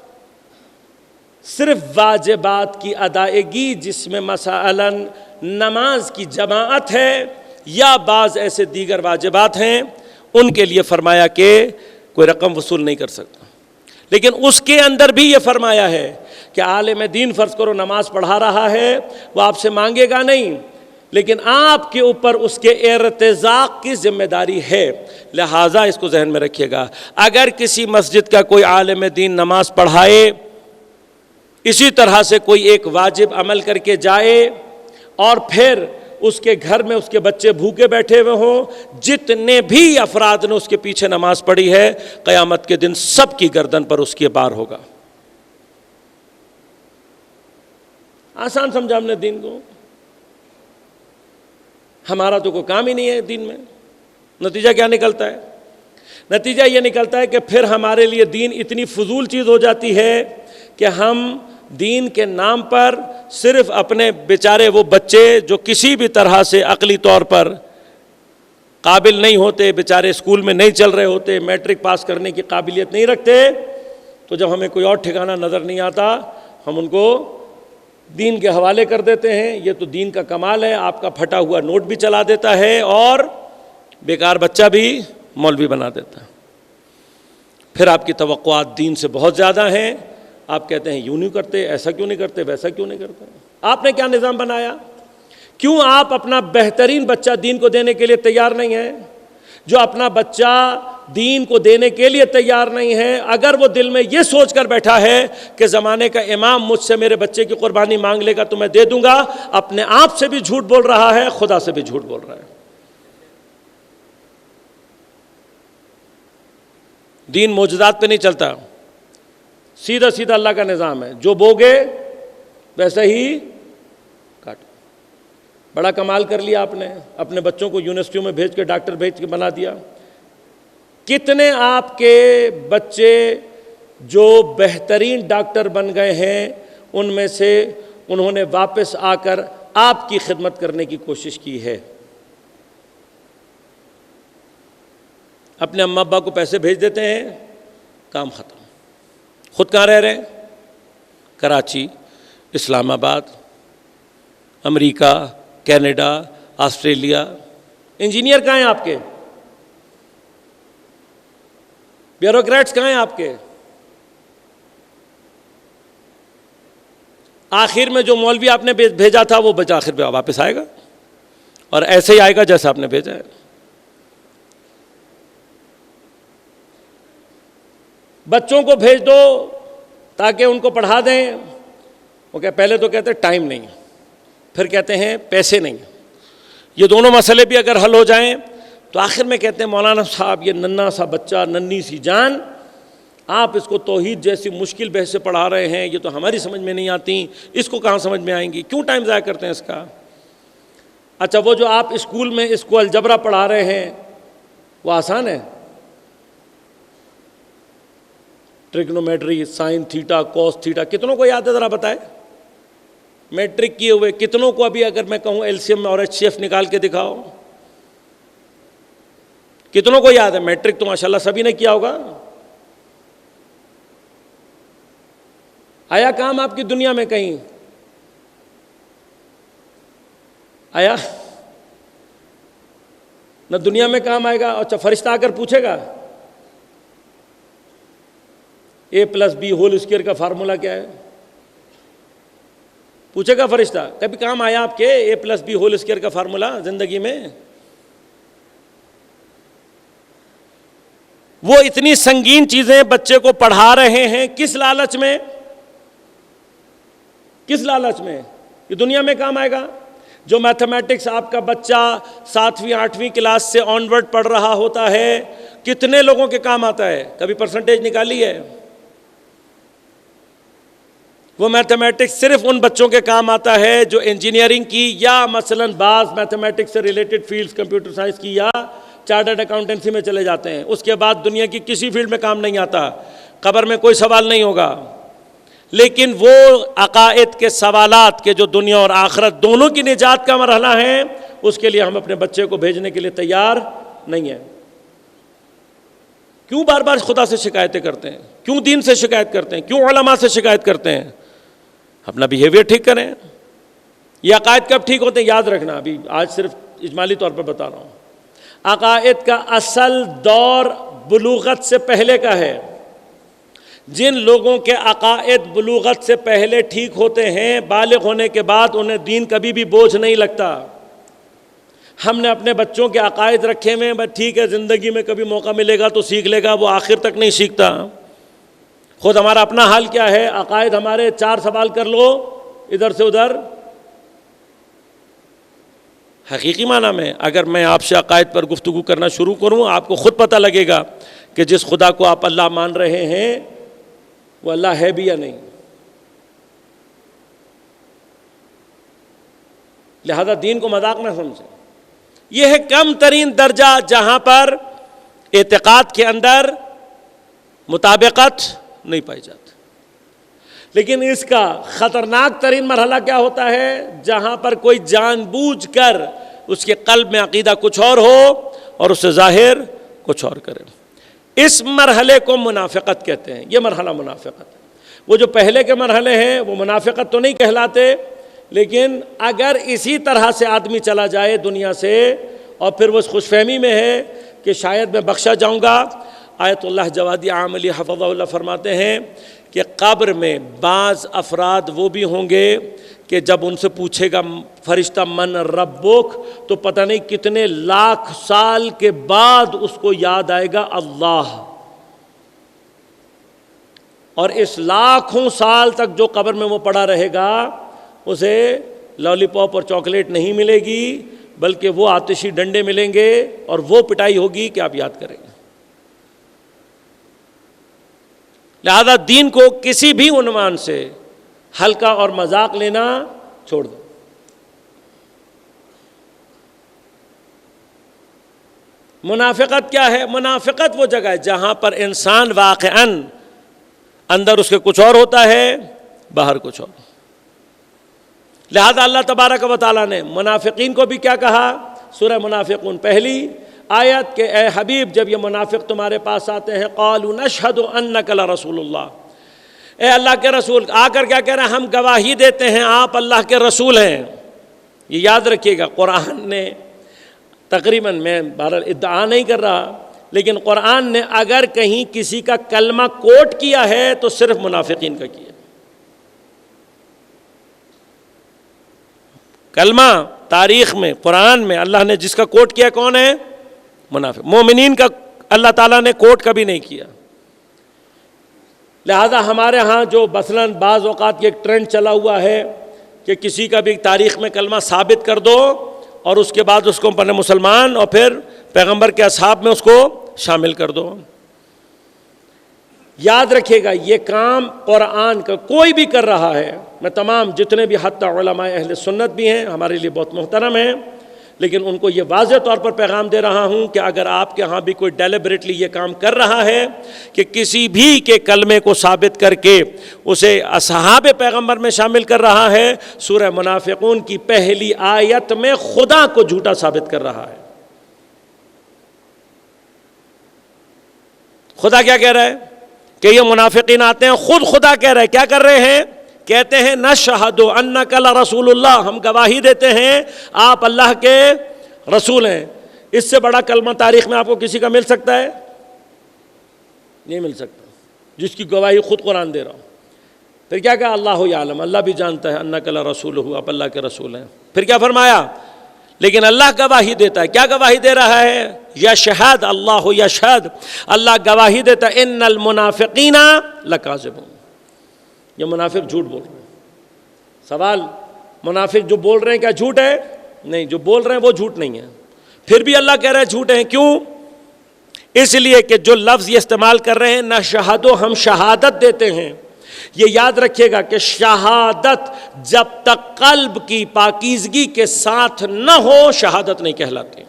صرف واجبات کی ادائیگی جس میں مثلاً نماز کی جماعت ہے یا بعض ایسے دیگر واجبات ہیں، ان کے لیے فرمایا کہ کوئی رقم وصول نہیں کر سکتا، لیکن اس کے اندر بھی یہ فرمایا ہے کہ عالم دین فرض کرو نماز پڑھا رہا ہے، وہ آپ سے مانگے گا نہیں، لیکن آپ کے اوپر اس کے ارتزاق کی ذمہ داری ہے، لہٰذا اس کو ذہن میں رکھیے گا۔ اگر کسی مسجد کا کوئی عالم دین نماز پڑھائے، اسی طرح سے کوئی ایک واجب عمل کر کے جائے اور پھر اس کے گھر میں اس کے بچے بھوکے بیٹھے ہوئے ہوں، جتنے بھی افراد نے اس کے پیچھے نماز پڑھی ہے، قیامت کے دن سب کی گردن پر اس کے بار ہوگا۔ آسان سمجھا ہم نے دین کو، ہمارا تو کوئی کام ہی نہیں ہے دین میں۔ نتیجہ کیا نکلتا ہے؟ نتیجہ یہ نکلتا ہے کہ پھر ہمارے لیے دین اتنی فضول چیز ہو جاتی ہے کہ ہم دین کے نام پر صرف اپنے بیچارے وہ بچے جو کسی بھی طرح سے عقلی طور پر قابل نہیں ہوتے، بیچارے اسکول میں نہیں چل رہے ہوتے، میٹرک پاس کرنے کی قابلیت نہیں رکھتے، تو جب ہمیں کوئی اور ٹھکانہ نظر نہیں آتا ہم ان کو دین کے حوالے کر دیتے ہیں۔ یہ تو دین کا کمال ہے، آپ کا پھٹا ہوا نوٹ بھی چلا دیتا ہے اور بیکار بچہ بھی مولوی بنا دیتا ہے۔ پھر آپ کی توقعات دین سے بہت زیادہ ہیں، آپ کہتے ہیں یوں نہیں کرتے، ایسا کیوں نہیں کرتے، ویسا کیوں نہیں کرتے۔ آپ نے کیا نظام بنایا؟ کیوں آپ اپنا بہترین بچہ دین کو دینے کے لیے تیار نہیں ہیں؟ جو اپنا بچہ دین کو دینے کے لیے تیار نہیں ہے، اگر وہ دل میں یہ سوچ کر بیٹھا ہے کہ زمانے کا امام مجھ سے میرے بچے کی قربانی مانگ لے گا تو میں دے دوں گا، اپنے آپ سے بھی جھوٹ بول رہا ہے، خدا سے بھی جھوٹ بول رہا ہے۔ دین معجزات پہ نہیں چلتا، سیدھا سیدھا اللہ کا نظام ہے، جو بوگے ویسا ہی کاٹو۔ بڑا کمال کر لیا آپ نے، اپنے بچوں کو یونیورسٹیوں میں بھیج کے ڈاکٹر بھیج کے بنا دیا۔ کتنے آپ کے بچے جو بہترین ڈاکٹر بن گئے ہیں، ان میں سے انہوں نے واپس آ کر آپ کی خدمت کرنے کی کوشش کی ہے۔ اپنے اماں ابا کو پیسے بھیج دیتے ہیں، کام ختم۔ خود کہاں رہ رہے ہیں؟ کراچی، اسلام آباد، امریکہ، کینیڈا، آسٹریلیا۔ انجینئر کہاں ہیں آپ کے؟ بیوروکریٹس کہاں ہیں آپ کے؟ آخر میں جو مولوی آپ نے بھیجا تھا وہ آخر میں واپس آئے گا، اور ایسے ہی آئے گا جیسا آپ نے بھیجا ہے۔ بچوں کو بھیج دو تاکہ ان کو پڑھا دیں، وہ کہ پہلے تو کہتے ہیں ٹائم نہیں، پھر کہتے ہیں پیسے نہیں۔ یہ دونوں مسئلے بھی اگر حل ہو جائیں تو آخر میں کہتے ہیں مولانا صاحب یہ ننھا سا بچہ، ننھی سی جان، آپ اس کو توحید جیسی مشکل بحث سے پڑھا رہے ہیں، یہ تو ہماری سمجھ میں نہیں آتی، اس کو کہاں سمجھ میں آئیں گی، کیوں ٹائم ضائع کرتے ہیں اس کا؟ اچھا وہ جو آپ اسکول میں اس کو الجبرا پڑھا رہے ہیں وہ آسان ہے؟ Trigonometry, sine theta, cos theta, کتنوں کو یاد ہے ذرا بتائے؟ میٹرک کیے ہوئے کتنوں کو ابھی اگر میں کہوں ایل سی ایم اور ایچ سی ایف نکال کے دکھاؤ، کتنوں کو یاد ہے؟ میٹرک تو ماشاءاللہ سبھی نے کیا ہوگا۔ آیا کام آپ کی دنیا میں کہیں؟ آیا؟ نہ دنیا میں کام آئے گا۔ اچھا فرشتہ آ کر پوچھے گا A+B² کا فارمولا کیا ہے؟ پوچھے گا فرشتہ؟ کبھی کام آیا آپ کے A+B² کا فارمولا زندگی میں؟ وہ اتنی سنگین چیزیں بچے کو پڑھا رہے ہیں، کس لالچ میں؟ کس لالچ میں؟ یہ دنیا میں کام آئے گا؟ جو میتھمیٹکس آپ کا بچہ 7ویں 8ویں کلاس سے آنورڈ پڑھ رہا ہوتا ہے، کتنے لوگوں کے کام آتا ہے؟ کبھی پرسنٹیج نکالی ہے؟ وہ میتھمیٹکس صرف ان بچوں کے کام آتا ہے جو انجینئرنگ کی یا مثلاً بعض میتھمیٹکس سے ریلیٹڈ فیلڈز کمپیوٹر سائنس کی یا چارٹرڈ اکاؤنٹنسی میں چلے جاتے ہیں. اس کے بعد دنیا کی کسی فیلڈ میں کام نہیں آتا، قبر میں کوئی سوال نہیں ہوگا. لیکن وہ عقائد کے سوالات کے جو دنیا اور آخرت دونوں کی نجات کا مرحلہ ہے، اس کے لیے ہم اپنے بچے کو بھیجنے کے لیے تیار نہیں ہیں. کیوں بار بار خدا سے شکایتیں کرتے ہیں؟ کیوں دین سے شکایت کرتے ہیں؟ کیوں علماء سے شکایت کرتے ہیں؟ اپنا بیہیویئر ٹھیک کریں. یہ عقائد کب ٹھیک ہوتے ہیں؟ یاد رکھنا، ابھی آج صرف اجمالی طور پر بتا رہا ہوں. عقائد کا اصل دور بلوغت سے پہلے کا ہے. جن لوگوں کے عقائد بلوغت سے پہلے ٹھیک ہوتے ہیں، بالغ ہونے کے بعد انہیں دین کبھی بھی بوجھ نہیں لگتا. ہم نے اپنے بچوں کے عقائد رکھے ہوئے ہیں، بس ٹھیک ہے زندگی میں کبھی موقع ملے گا تو سیکھ لے گا، وہ آخر تک نہیں سیکھتا. خود ہمارا اپنا حال کیا ہے؟ عقائد ہمارے 4 سوال کر لو ادھر سے ادھر. حقیقی معنی میں اگر میں آپ سے عقائد پر گفتگو کرنا شروع کروں، آپ کو خود پتہ لگے گا کہ جس خدا کو آپ اللہ مان رہے ہیں وہ اللہ ہے بھی یا نہیں. لہذا دین کو مذاق نہ سمجھیں. یہ ہے کم ترین درجہ جہاں پر اعتقاد کے اندر مطابقت نہیں پائی جاتی. لیکن اس کا خطرناک ترین مرحلہ کیا ہوتا ہے؟ جہاں پر کوئی جان بوجھ کر اس کے قلب میں عقیدہ کچھ اور ہو اور اس سے ظاہر کچھ اور کرے. اس مرحلے کو منافقت کہتے ہیں. یہ مرحلہ منافقت ہے. وہ جو پہلے کے مرحلے ہیں وہ منافقت تو نہیں کہلاتے، لیکن اگر اسی طرح سے آدمی چلا جائے دنیا سے اور پھر وہ اس خوش فہمی میں ہے کہ شاید میں بخشا جاؤں گا. آیت اللہ جوادی عاملی حفظہ اللہ فرماتے ہیں کہ قبر میں بعض افراد وہ بھی ہوں گے کہ جب ان سے پوچھے گا فرشتہ من ربک، تو پتہ نہیں کتنے لاکھ سال کے بعد اس کو یاد آئے گا اللہ. اور اس لاکھوں سال تک جو قبر میں وہ پڑا رہے گا اسے لالی پاپ اور چاکلیٹ نہیں ملے گی، بلکہ وہ آتشی ڈنڈے ملیں گے اور وہ پٹائی ہوگی کہ آپ یاد کریں گے. لہذا دین کو کسی بھی عنوان سے ہلکا اور مذاق لینا چھوڑ دو. منافقت کیا ہے؟ منافقت وہ جگہ ہے جہاں پر انسان واقعاً اندر اس کے کچھ اور ہوتا ہے، باہر کچھ اور. لہذا اللہ تبارک و تعالیٰ نے منافقین کو بھی کیا کہا؟ سورہ منافقون پہلی آیت کہ اے حبیب جب یہ منافق تمہارے پاس آتے ہیں قالوا نشہد انک لرسول اللہ، اے اللہ کے رسول، آ کر کیا کہہ رہے ہیں؟ ہم گواہی دیتے ہیں آپ اللہ کے رسول ہیں. یہ یاد رکھیے گا، قرآن نے تقریباً، میں بہرحال ادعا نہیں کر رہا، لیکن قرآن نے اگر کہیں کسی کا کلمہ کوٹ کیا ہے تو صرف منافقین کا کیا. کلمہ تاریخ میں قرآن میں اللہ نے جس کا کوٹ کیا کون ہے؟ منافق. مومنین کا اللہ تعالیٰ نے کوٹ کبھی نہیں کیا. لہذا ہمارے ہاں جو مثلاً بعض اوقات کی ایک ٹرینڈ چلا ہوا ہے کہ کسی کا بھی تاریخ میں کلمہ ثابت کر دو اور اس کے بعد اس کو پڑھنے مسلمان اور پھر پیغمبر کے اصحاب میں اس کو شامل کر دو. یاد رکھیے گا یہ کام قرآن کا کوئی بھی کر رہا ہے. میں تمام جتنے بھی حتی علماء اہل سنت بھی ہیں ہمارے لیے بہت محترم ہیں، لیکن ان کو یہ واضح طور پر پیغام دے رہا ہوں کہ اگر آپ کے ہاں بھی کوئی ڈیلیبریٹلی یہ کام کر رہا ہے کہ کسی بھی کے کلمے کو ثابت کر کے اسے اصحاب پیغمبر میں شامل کر رہا ہے، سورہ منافقون کی پہلی آیت میں خدا کو جھوٹا ثابت کر رہا ہے. خدا کیا کہہ رہا ہے کہ یہ منافقین آتے ہیں، خود خدا کہہ رہا ہے کیا کر رہے ہیں؟ کہتے ہیں نشہد انک لرسول اللہ، ہم گواہی دیتے ہیں آپ اللہ کے رسول ہیں. اس سے بڑا کلمہ تاریخ میں آپ کو کسی کا مل سکتا ہے؟ نہیں مل سکتا، جس کی گواہی خود قرآن دے رہا ہوں. پھر کیا کہا؟ اللہ یعلم، اللہ بھی جانتا ہے انک لرسولہ، آپ اللہ کے رسول ہیں. پھر کیا فرمایا؟ لیکن اللہ گواہی دیتا ہے. کیا گواہی دے رہا ہے؟ یشہد، اللہ یشہد، اللہ گواہی دیتا ہے ان المنافقین لکاذبون، یہ منافق جھوٹ بول رہے ہیں. سوال منافق جو بول رہے ہیں کیا جھوٹ ہے؟ نہیں، جو بول رہے ہیں وہ جھوٹ نہیں ہے، پھر بھی اللہ کہہ رہا ہے جھوٹ ہیں. کیوں؟ اس لیے کہ جو لفظ یہ استعمال کر رہے ہیں نشہدو، ہم شہادت دیتے ہیں. یہ یاد رکھیے گا کہ شہادت جب تک قلب کی پاکیزگی کے ساتھ نہ ہو شہادت نہیں کہلاتی.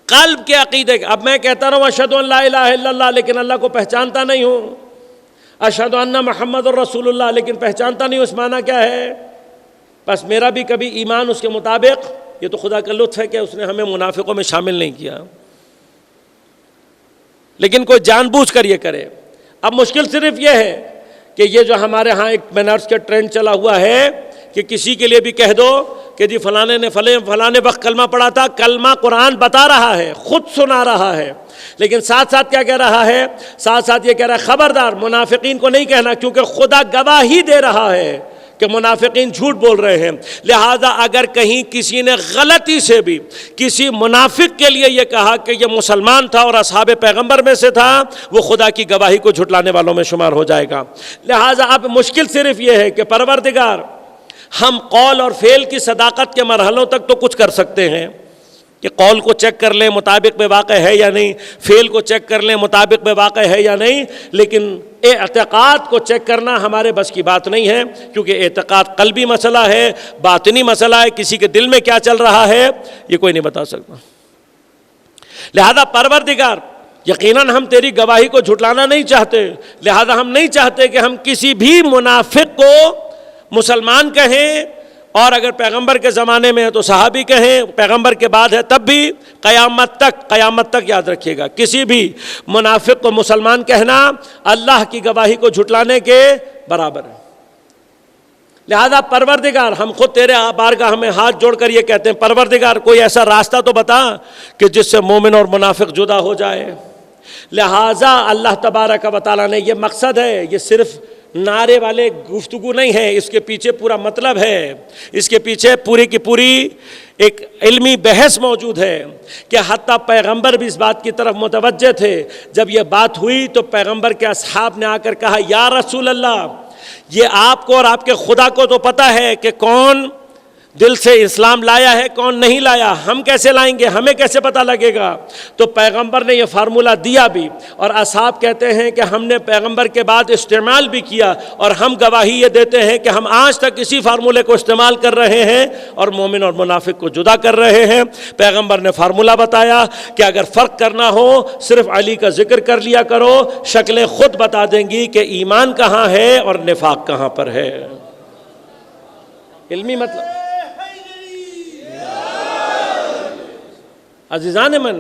قلب کے عقیدے، اب میں کہتا رہا ہوں اشہد ان لا الہ الا اللہ لیکن اللہ کو پہچانتا نہیں ہوں، اشہد ان محمد الرسول اللہ لیکن پہچانتا نہیں ہوں، اس معنی کیا ہے؟ بس میرا بھی کبھی ایمان اس کے مطابق، یہ تو خدا کا لطف ہے کہ اس نے ہمیں منافقوں میں شامل نہیں کیا، لیکن کوئی جان بوجھ کر یہ کرے. اب مشکل صرف یہ ہے کہ یہ جو ہمارے ہاں ایک مینرز کا ٹرینڈ چلا ہوا ہے کہ کسی کے لیے بھی کہہ دو کہ جی فلانے نے فلانے وقت کلمہ پڑھا تھا، کلمہ قرآن بتا رہا ہے، خود سنا رہا ہے، لیکن ساتھ ساتھ کیا کہہ رہا ہے؟ ساتھ ساتھ یہ کہہ رہا ہے خبردار منافقین کو نہیں کہنا، کیونکہ خدا گواہی دے رہا ہے کہ منافقین جھوٹ بول رہے ہیں. لہذا اگر کہیں کسی نے غلطی سے بھی کسی منافق کے لیے یہ کہا کہ یہ مسلمان تھا اور اصحاب پیغمبر میں سے تھا، وہ خدا کی گواہی کو جھٹلانے والوں میں شمار ہو جائے گا. لہذا اب مشکل صرف یہ ہے کہ پروردگار، ہم قول اور فعل کی صداقت کے مرحلوں تک تو کچھ کر سکتے ہیں کہ قول کو چیک کر لیں مطابق میں واقع ہے یا نہیں، فعل کو چیک کر لیں مطابق میں واقع ہے یا نہیں، لیکن اعتقاد کو چیک کرنا ہمارے بس کی بات نہیں ہے، کیونکہ اعتقاد قلبی مسئلہ ہے، باطنی مسئلہ ہے، کسی کے دل میں کیا چل رہا ہے یہ کوئی نہیں بتا سکتا. لہذا پروردگار، یقیناً ہم تیری گواہی کو جھٹلانا نہیں چاہتے، لہذا ہم نہیں چاہتے کہ ہم کسی بھی منافق کو مسلمان کہیں، اور اگر پیغمبر کے زمانے میں ہے تو صحابی کہیں، پیغمبر کے بعد ہے تب بھی، قیامت تک یاد رکھیے گا کسی بھی منافق کو مسلمان کہنا اللہ کی گواہی کو جھٹلانے کے برابر ہے. لہذا پروردگار، ہم خود تیرے بارگاہ میں ہاتھ جوڑ کر یہ کہتے ہیں پروردگار کوئی ایسا راستہ تو بتا کہ جس سے مومن اور منافق جدا ہو جائے. لہذا اللہ تبارک و تعالیٰ نے، یہ مقصد ہے، یہ صرف نعرے والے گفتگو نہیں ہے، اس کے پیچھے پورا مطلب ہے، اس کے پیچھے پوری کی پوری ایک علمی بحث موجود ہے کہ حتیٰ پیغمبر بھی اس بات کی طرف متوجہ تھے. جب یہ بات ہوئی تو پیغمبر کے اصحاب نے آ کر کہا یا رسول اللہ، یہ آپ کو اور آپ کے خدا کو تو پتہ ہے کہ کون دل سے اسلام لایا ہے کون نہیں لایا، ہم کیسے لائیں گے، ہمیں کیسے پتہ لگے گا؟ تو پیغمبر نے یہ فارمولہ دیا بھی، اور اصحاب کہتے ہیں کہ ہم نے پیغمبر کے بعد استعمال بھی کیا، اور ہم گواہی یہ دیتے ہیں کہ ہم آج تک اسی فارمولے کو استعمال کر رہے ہیں اور مومن اور منافق کو جدا کر رہے ہیں. پیغمبر نے فارمولہ بتایا کہ اگر فرق کرنا ہو صرف علی کا ذکر کر لیا کرو، شکلیں خود بتا دیں گی کہ ایمان کہاں ہے اور نفاق کہاں پر ہے. علمی مطلب عزیزان من،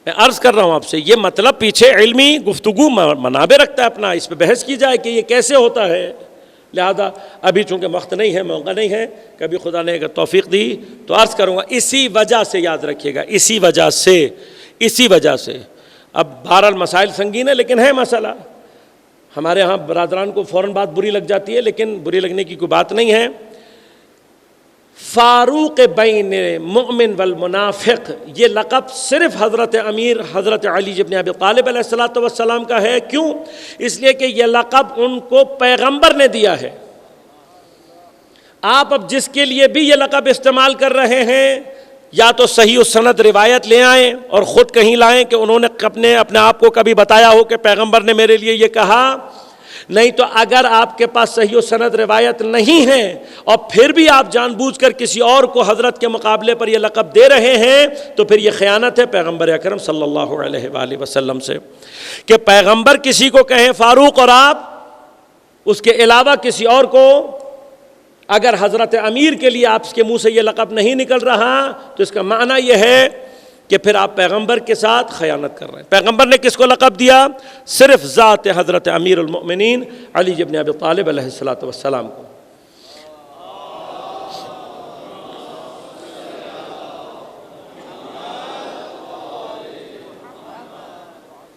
میں عرض کر رہا ہوں آپ سے، یہ مطلب پیچھے علمی گفتگو منابع رکھتا ہے اپنا، اس پہ بحث کی جائے کہ یہ کیسے ہوتا ہے. لہذا ابھی چونکہ وقت نہیں ہے، موقع نہیں ہے، کبھی خدا نے اگر توفیق دی تو عرض کروں گا. اسی وجہ سے یاد رکھیے گا، اسی وجہ سے اب بہرحال مسائل سنگین ہے لیکن ہے مسئلہ. ہمارے ہاں برادران کو فوراً بات بری لگ جاتی ہے، لیکن بری لگنے کی کوئی بات نہیں ہے. فاروق بین مؤمن والمنافق، یہ لقب صرف حضرت امیر حضرت علی ابن ابی طالب علیہ السلام کا ہے. کیوں؟ اس لیے کہ یہ لقب ان کو پیغمبر نے دیا ہے. آپ اب جس کے لیے بھی یہ لقب استعمال کر رہے ہیں، یا تو صحیح السند روایت لے آئیں اور خود کہیں لائیں کہ انہوں نے اپنے آپ کو کبھی بتایا ہو کہ پیغمبر نے میرے لیے یہ کہا. نہیں تو اگر آپ کے پاس صحیح و سند روایت نہیں ہے اور پھر بھی آپ جان بوجھ کر کسی اور کو حضرت کے مقابلے پر یہ لقب دے رہے ہیں تو پھر یہ خیانت ہے پیغمبر اکرم صلی اللہ علیہ وآلہ وسلم سے کہ پیغمبر کسی کو کہیں فاروق اور آپ اس کے علاوہ کسی اور کو، اگر حضرت امیر کے لیے آپ کے منہ سے یہ لقب نہیں نکل رہا تو اس کا معنی یہ ہے کہ پھر آپ پیغمبر کے ساتھ خیانت کر رہے ہیں. پیغمبر نے کس کو لقب دیا؟ صرف ذات حضرت امیر المؤمنین علی ابن ابی طالب علیہ السلام کو.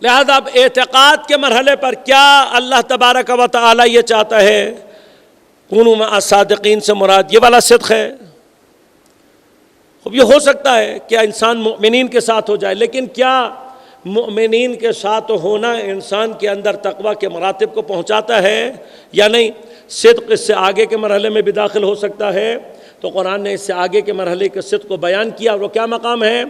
لہذا اب اعتقاد کے مرحلے پر کیا اللہ تبارک و تعالی یہ چاہتا ہے؟ کونوا مع الصادقین سے مراد یہ والا صدق ہے. اب یہ ہو سکتا ہے کہ انسان مؤمنین کے ساتھ ہو جائے، لیکن کیا مؤمنین کے ساتھ ہونا انسان کے اندر تقویٰ کے مراتب کو پہنچاتا ہے یا نہیں؟ صدق اس سے آگے کے مرحلے میں بھی داخل ہو سکتا ہے، تو قرآن نے اس سے آگے کے مرحلے کے صدق کو بیان کیا۔ اور وہ کیا مقام ہے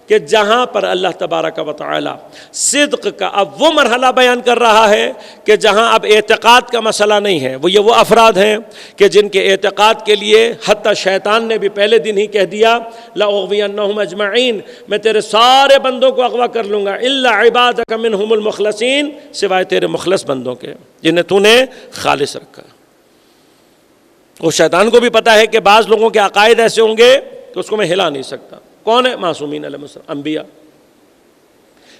کہ جہاں پر اللہ تبارک و تعالی صدق کا اب وہ مرحلہ بیان کر رہا ہے کہ جہاں اب اعتقاد کا مسئلہ نہیں ہے، وہ افراد ہیں کہ جن کے اعتقاد کے لیے حتیٰ شیطان نے بھی پہلے دن ہی کہہ دیا لَأُغْوِيَنَّهُمْ أَجْمَعِينَ، میں تیرے سارے بندوں کو اغوا کر لوں گا إِلَّا عِبَادَكَ مِنْهُمُ الْمُخْلَصِينَ، سوائے تیرے مخلص بندوں کے جنہیں تو نے خالص رکھا۔ وہ شیطان کو بھی پتہ ہے کہ بعض لوگوں کے عقائد ایسے ہوں گے کہ اس کو میں ہلا نہیں سکتا۔ کون ہے؟ معصومین علیہ السلام، انبیاء۔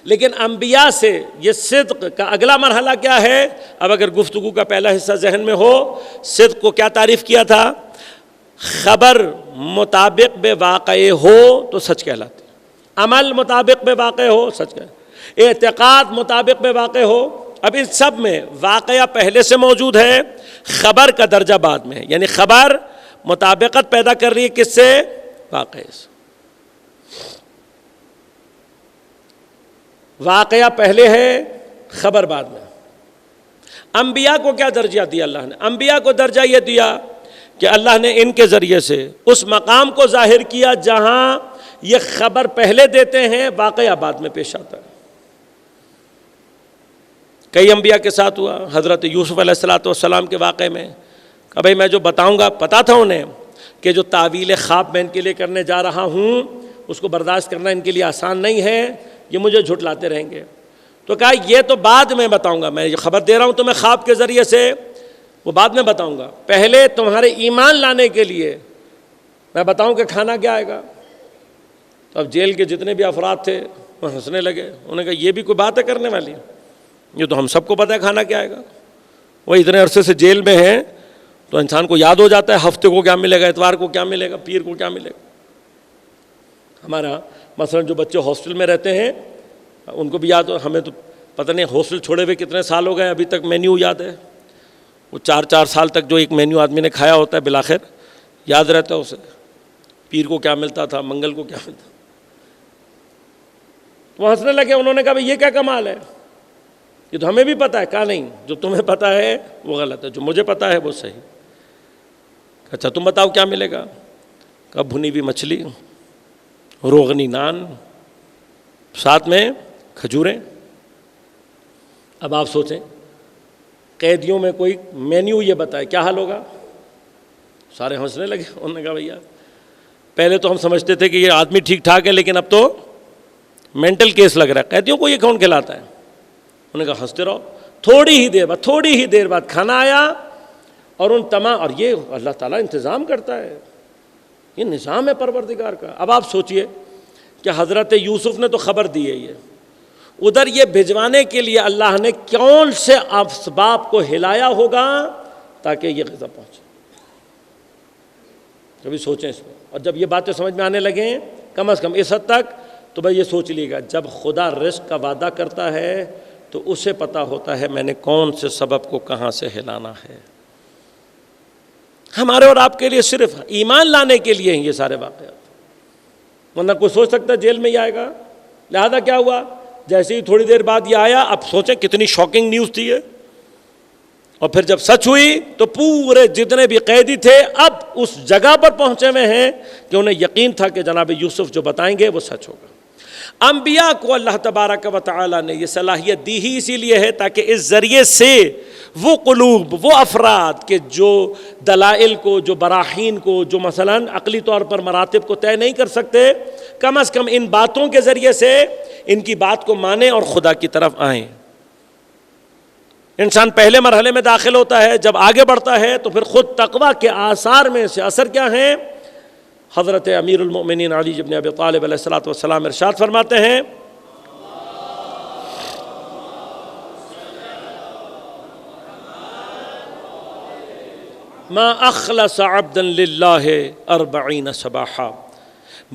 لیکن انبیاء سے یہ صدق کا اگلا مرحلہ کیا ہے؟ اب اگر گفتگو کا پہلا حصہ ذہن میں ہو، صدق کو کیا تعریف کیا تھا؟ خبر مطابق بے واقع ہو تو سچ کہلاتی، عمل مطابق بے واقع ہو سچ کہلاتی، اعتقاد مطابق بے واقع ہو۔ اب ان سب میں واقعہ پہلے سے موجود ہے، خبر کا درجہ بعد میں ہے، یعنی خبر مطابقت پیدا کر رہی ہے کس سے؟ واقعے سے۔ واقعہ پہلے ہے، خبر بعد میں۔ انبیاء کو کیا درجہ دیا اللہ نے؟ انبیاء کو درجہ یہ دیا کہ اللہ نے ان کے ذریعے سے اس مقام کو ظاہر کیا جہاں یہ خبر پہلے دیتے ہیں، واقعہ بعد میں پیش آتا ہے۔ کئی انبیاء کے ساتھ ہوا، حضرت یوسف علیہ السلام کے واقعے میں کہ بھائی میں جو بتاؤں گا، پتا تھا انہیں کہ جو تعویل خواب میں ان کے لیے کرنے جا رہا ہوں اس کو برداشت کرنا ان کے لیے آسان نہیں ہے، یہ مجھے جھٹلاتے رہیں گے، تو کہا یہ تو بعد میں بتاؤں گا، میں یہ خبر دے رہا ہوں تمہیں خواب کے ذریعے سے، وہ بعد میں بتاؤں گا، پہلے تمہارے ایمان لانے کے لیے میں بتاؤں کہ کھانا کیا آئے گا۔ تو اب جیل کے جتنے بھی افراد تھے وہ ہنسنے لگے، انہوں نے کہا یہ بھی کوئی بات ہے کرنے والی، یہ تو ہم سب کو پتہ ہے کھانا کیا آئے گا۔ وہ اتنے عرصے سے جیل میں ہیں تو انسان کو یاد ہو جاتا ہے ہفتے کو کیا ملے گا، اتوار کو کیا ملے گا، پیر کو کیا ملے گا۔ ہمارا مثلا جو بچے ہاسٹل میں رہتے ہیں ان کو بھی یاد ہو، ہمیں تو پتہ نہیں ہاسٹل چھوڑے ہوئے کتنے سال ہو گئے، ابھی تک مینیو یاد ہے۔ وہ 4 سال تک جو ایک مینیو آدمی نے کھایا ہوتا ہے بالآخر یاد رہتا ہے اسے، پیر کو کیا ملتا تھا، منگل کو کیا ملتا۔ وہ ہنسنے لگے، انہوں نے کہا بھئی یہ کیا کمال ہے، یہ تو ہمیں بھی پتہ ہے۔ کہا نہیں، جو تمہیں پتہ ہے وہ غلط ہے، جو مجھے پتہ ہے وہ صحیح۔ اچھا تم بتاؤ کیا ملے گا؟ کہا بھنی ہوئی مچھلی، روغنی نان، ساتھ میں کھجوریں۔ اب آپ سوچیں قیدیوں میں کوئی مینیو یہ بتائے کیا حال ہوگا؟ سارے ہنسنے لگے۔ انہوں نے کہا بھیا پہلے تو ہم سمجھتے تھے کہ یہ آدمی ٹھیک ٹھاک ہے لیکن اب تو مینٹل کیس لگ رہا ہے، قیدیوں کو یہ کون کھلاتا ہے؟ انہوں نے کہا ہنستے رہو۔ تھوڑی ہی دیر بعد کھانا آیا، اور ان تمام، اور یہ اللہ تعالیٰ انتظام کرتا ہے، یہ نظام ہے پروردگار کا۔ اب آپ سوچئے کہ حضرت یوسف نے تو خبر دی ہے، یہ ادھر یہ بھجوانے کے لیے اللہ نے کون سے اسباب کو ہلایا ہوگا تاکہ یہ غذا پہنچے؟ کبھی سوچیں اس میں۔ اور جب یہ باتیں سمجھ میں آنے لگیں کم از کم اس حد تک، تو بھائی یہ سوچ لیے گا جب خدا رزق کا وعدہ کرتا ہے تو اسے پتہ ہوتا ہے میں نے کون سے سبب کو کہاں سے ہلانا ہے۔ ہمارے اور آپ کے لیے صرف ایمان لانے کے لیے ہیں یہ سارے واقعات، ورنہ کوئی سوچ سکتا ہے جیل میں ہی آئے گا۔ لہذا کیا ہوا، جیسے ہی تھوڑی دیر بعد یہ آیا، اب سوچیں کتنی شاکنگ نیوز تھی یہ، اور پھر جب سچ ہوئی تو پورے جتنے بھی قیدی تھے اب اس جگہ پر پہنچے ہوئے ہیں کہ انہیں یقین تھا کہ جناب یوسف جو بتائیں گے وہ سچ ہوگا۔ انبیاء کو اللہ تبارک و تعالی نے یہ صلاحیت دی ہی اسی لیے ہے تاکہ اس ذریعے سے وہ قلوب، وہ افراد کے جو دلائل کو، جو براہین کو، جو مثلاً عقلی طور پر مراتب کو طے نہیں کر سکتے، کم از کم ان باتوں کے ذریعے سے ان کی بات کو مانیں اور خدا کی طرف آئیں۔ انسان پہلے مرحلے میں داخل ہوتا ہے، جب آگے بڑھتا ہے تو پھر خود تقویٰ کے آثار میں سے اثر کیا ہیں؟ حضرت امیر المؤمنین علی بن ابی طالب علیہ السلام ارشاد فرماتے ہیں ما اخلص عبدا للہ 40 صباحا،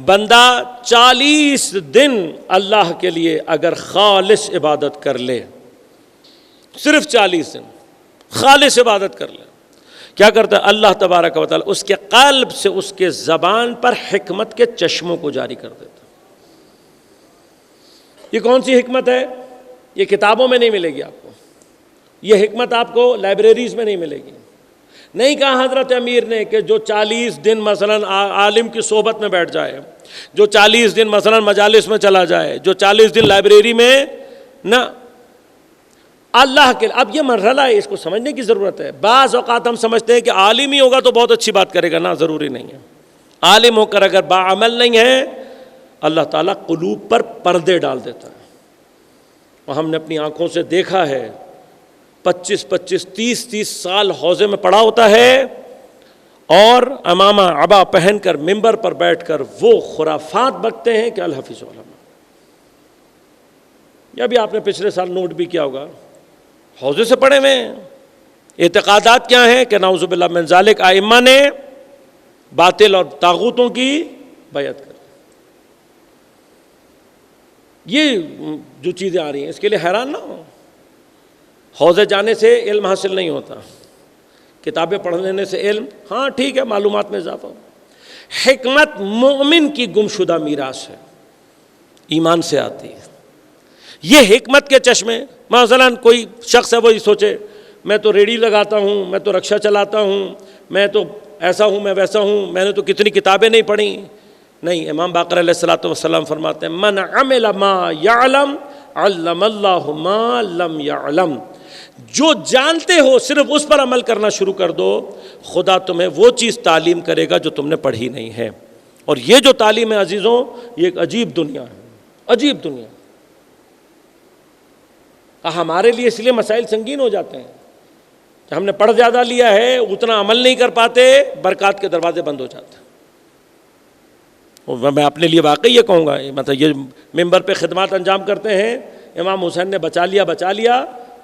بندہ 40 دن اللہ کے لیے اگر خالص عبادت کر لے، صرف 40 دن خالص عبادت کر لے، کیا کرتا ہے اللہ تبارک و تعالی اس کے قلب سے، اس کے زبان پر حکمت کے چشموں کو جاری کر دیتا۔ یہ کون سی حکمت ہے؟ یہ کتابوں میں نہیں ملے گی آپ کو، یہ حکمت آپ کو لائبریریز میں نہیں ملے گی، نہیں کہا حضرت امیر نے کہ جو 40 دن مثلاً عالم کی صحبت میں بیٹھ جائے، جو 40 دن مثلاً مجالس میں چلا جائے، جو 40 دن لائبریری میں نہ اللہ کے، اب یہ مرحلہ ہے، اس کو سمجھنے کی ضرورت ہے۔ بعض اوقات ہم سمجھتے ہیں کہ عالم ہی ہوگا تو بہت اچھی بات کرے گا، نہ، ضروری نہیں ہے۔ عالم ہو کر اگر باعمل نہیں ہے، اللہ تعالیٰ قلوب پر پردے ڈال دیتا ہے۔ اور ہم نے اپنی آنکھوں سے دیکھا ہے، 25 30 سال حوضے میں پڑا ہوتا ہے اور امامہ عبا پہن کر ممبر پر بیٹھ کر وہ خرافات بکتے ہیں کہ الحفظ علماء۔ یہ بھی آپ نے پچھلے سال نوٹ بھی کیا ہوگا، حوضے سے پڑے ہوئے ہیں۔ اعتقادات کیا ہیں کہ نعوذ باللہ من ذالک ائمہ نے باطل اور طاغوتوں کی بیعت کر، یہ جو چیزیں آ رہی ہیں اس کے لیے حیران نہ ہو۔ حوضے جانے سے علم حاصل نہیں ہوتا، کتابیں پڑھ لینے سے علم، ہاں ٹھیک ہے، معلومات میں اضافہ ہو۔ حکمت مومن کی گمشدہ میراث ہے، ایمان سے آتی ہے۔ یہ حکمت کے چشمے، مثلا کوئی شخص ہے وہی سوچے میں تو ریڑھی لگاتا ہوں، میں تو رکشہ چلاتا ہوں، میں تو ایسا ہوں، میں ویسا ہوں، میں نے تو کتنی کتابیں نہیں پڑھی۔ نہیں، امام باقر علیہ الصلوۃ والسلام فرماتے ہیں من عمل ما یعلم علم اللہ ما لم یعلم، جو جانتے ہو صرف اس پر عمل کرنا شروع کر دو، خدا تمہیں وہ چیز تعلیم کرے گا جو تم نے پڑھی نہیں ہے۔ اور یہ جو تعلیم ہے عزیزوں، یہ ایک عجیب دنیا ہے، عجیب دنیا۔ ہمارے لیے اس لیے مسائل سنگین ہو جاتے ہیں کہ ہم نے پڑھ زیادہ لیا ہے، اتنا عمل نہیں کر پاتے، برکات کے دروازے بند ہو جاتے ہیں۔ میں اپنے لیے واقعی یہ کہوں گا، مطلب یہ ممبر پہ خدمات انجام کرتے ہیں، امام حسین نے بچا لیا،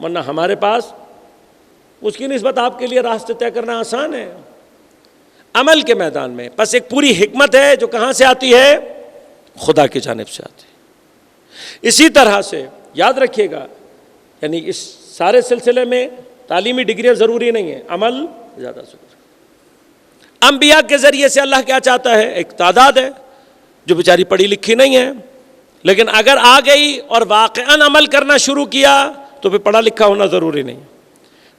ورنہ ہمارے پاس اس کی نسبت آپ کے لیے راستے طے کرنا آسان ہے عمل کے میدان میں۔ بس ایک پوری حکمت ہے جو کہاں سے آتی ہے؟ خدا کی جانب سے آتی ہے۔ اسی طرح سے یاد رکھیے گا، یعنی اس سارے سلسلے میں تعلیمی ڈگریاں ضروری نہیں ہیں، عمل زیادہ ضروری ہے۔ انبیاء کے ذریعے سے اللہ کیا چاہتا ہے؟ ایک تعداد ہے جو بیچاری پڑھی لکھی نہیں ہے، لیکن اگر آ گئی اور واقعاً عمل کرنا شروع کیا تو پھر پڑھا لکھا ہونا ضروری نہیں۔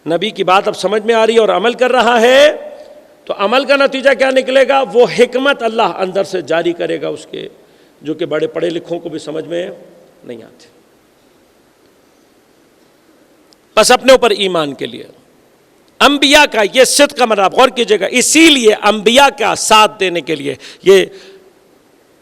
نبی کی بات اب سمجھ میں آ رہی ہے اور عمل کر رہا ہے، تو عمل کا نتیجہ کیا نکلے گا؟ وہ حکمت اللہ اندر سے جاری کرے گا اس کے، جو کہ بڑے پڑھے لکھوں کو بھی سمجھ میں نہیں آتی۔ بس اپنے اوپر ایمان کے لیے انبیاء کا یہ صدق کا مطلب غور کیجئے گا، اسی لیے انبیاء کا ساتھ دینے کے لیے یہ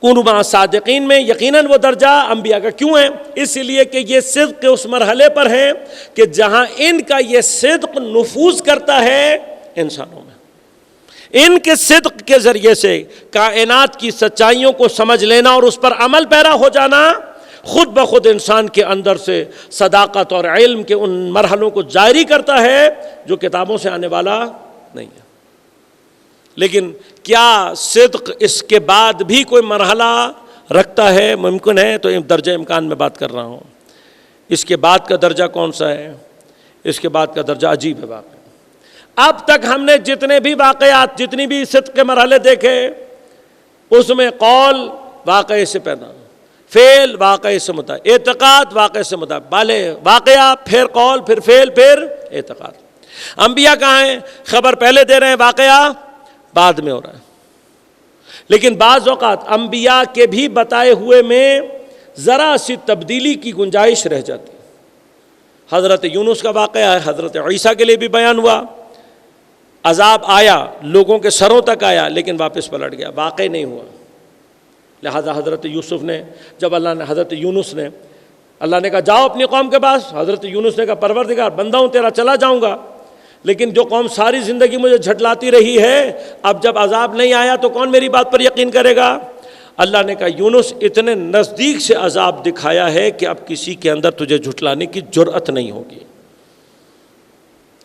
کونوا مع صادقین میں یقیناً وہ درجہ انبیاء کا کیوں ہے؟ اس لیے کہ یہ صدق کے اس مرحلے پر ہیں کہ جہاں ان کا یہ صدق نفوذ کرتا ہے انسانوں میں۔ ان کے صدق کے ذریعے سے کائنات کی سچائیوں کو سمجھ لینا اور اس پر عمل پیرا ہو جانا خود بخود انسان کے اندر سے صداقت اور علم کے ان مرحلوں کو جاری کرتا ہے جو کتابوں سے آنے والا نہیں ہے۔ لیکن کیا صدق اس کے بعد بھی کوئی مرحلہ رکھتا ہے؟ ممکن ہے، تو درجہ امکان میں بات کر رہا ہوں۔ اس کے بعد کا درجہ کون سا ہے؟ اس کے بعد کا درجہ عجیب ہے واقعہ۔ اب تک ہم نے جتنے بھی واقعات، جتنی بھی صدق کے مرحلے دیکھے، اس میں قول واقعے سے پیدا، فعل واقعے سے متعلق، اعتقاد واقعے سے متعلق، واقعہ پھر قول پھر فعل پھر اعتقاد۔ انبیاء کہاں ہیں؟ خبر پہلے دے رہے ہیں، واقعہ بعد میں ہو رہا ہے۔ لیکن بعض اوقات انبیاء کے بھی بتائے ہوئے میں ذرا سی تبدیلی کی گنجائش رہ جاتی ہے۔ حضرت یونس کا واقعہ ہے، حضرت عیسیٰ کے لیے بھی بیان ہوا، عذاب آیا، لوگوں کے سروں تک آیا، لیکن واپس پلٹ گیا، واقع نہیں ہوا۔ لہذا حضرت یوسف نے، جب حضرت یونس نے، اللہ نے کہا جاؤ اپنی قوم کے پاس، حضرت یونس نے کہا پروردگار بندہ ہوں تیرا، چلا جاؤں گا، لیکن جو قوم ساری زندگی مجھے جھٹلاتی رہی ہے، اب جب عذاب نہیں آیا تو کون میری بات پر یقین کرے گا؟ اللہ نے کہا یونس اتنے نزدیک سے عذاب دکھایا ہے کہ اب کسی کے اندر تجھے جھٹلانے کی جرأت نہیں ہوگی۔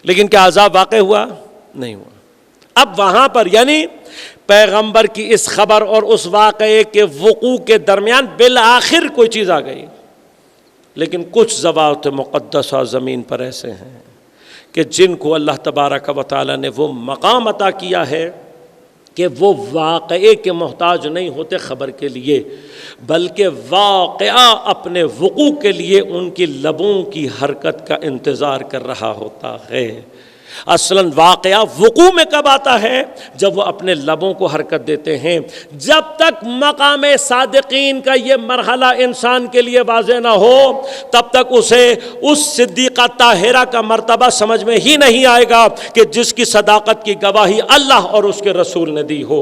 لیکن کیا عذاب واقع ہوا؟ نہیں ہوا۔ اب وہاں پر یعنی پیغمبر کی اس خبر اور اس واقعے کے وقوع کے درمیان بالآخر کوئی چیز آ گئی، لیکن کچھ ذوات مقدسہ زمین پر ایسے ہیں کہ جن کو اللہ تبارک و تعالیٰ نے وہ مقام عطا کیا ہے کہ وہ واقعے کے محتاج نہیں ہوتے خبر کے لیے، بلکہ واقعہ اپنے وقوع کے لیے ان کی لبوں کی حرکت کا انتظار کر رہا ہوتا ہے۔ اصلاً واقعہ وقوع میں کب آتا ہے؟ جب وہ اپنے لبوں کو حرکت دیتے ہیں۔ جب تک مقام صادقین کا یہ مرحلہ انسان کے لیے واضح نہ ہو تب تک اسے اس صدیقہ طاہرہ کا مرتبہ سمجھ میں ہی نہیں آئے گا کہ جس کی صداقت کی گواہی اللہ اور اس کے رسول نے دی ہو۔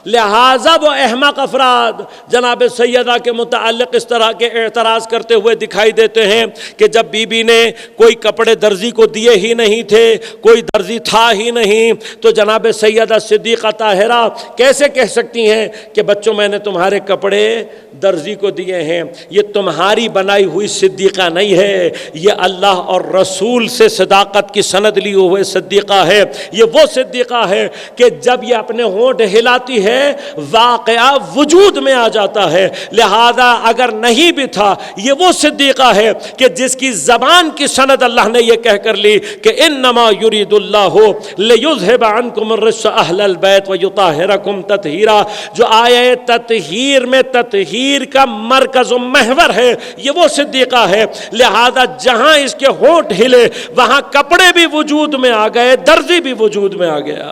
لہٰذا وہ احمق افراد جناب سیدہ کے متعلق اس طرح کے اعتراض کرتے ہوئے دکھائی دیتے ہیں کہ جب بی بی نے کوئی کپڑے درزی کو دیے ہی نہیں تھے، کوئی درزی تھا ہی نہیں، تو جناب سیدہ صدیقہ طاہرہ کیسے کہہ سکتی ہیں کہ بچوں میں نے تمہارے کپڑے درزی کو دیے ہیں؟ یہ تمہاری بنائی ہوئی صدیقہ نہیں ہے، یہ اللہ اور رسول سے صداقت کی سند لی ہوئے صدیقہ ہے۔ یہ وہ صدیقہ ہے کہ جب یہ اپنے ہونٹ ہلاتی ہے واقعہ وجود میں آ جاتا ہے۔ لہذا اگر نہیں بھی تھا، یہ وہ صدیقہ ہے کہ جس کی زبان کی سند اللہ نے یہ کہہ کر لی کہ انما یرید اللہ لیذھب عنکم الرجس اہل البیت ویطہرکم تطہیرا۔ جو آیہ تطہیر میں تطہیر کا مرکز و محور ہے، یہ وہ صدیقہ ہے۔ لہذا جہاں اس کے ہونٹ ہلے وہاں کپڑے بھی وجود میں آ گئے، درزی بھی وجود میں آ گیا۔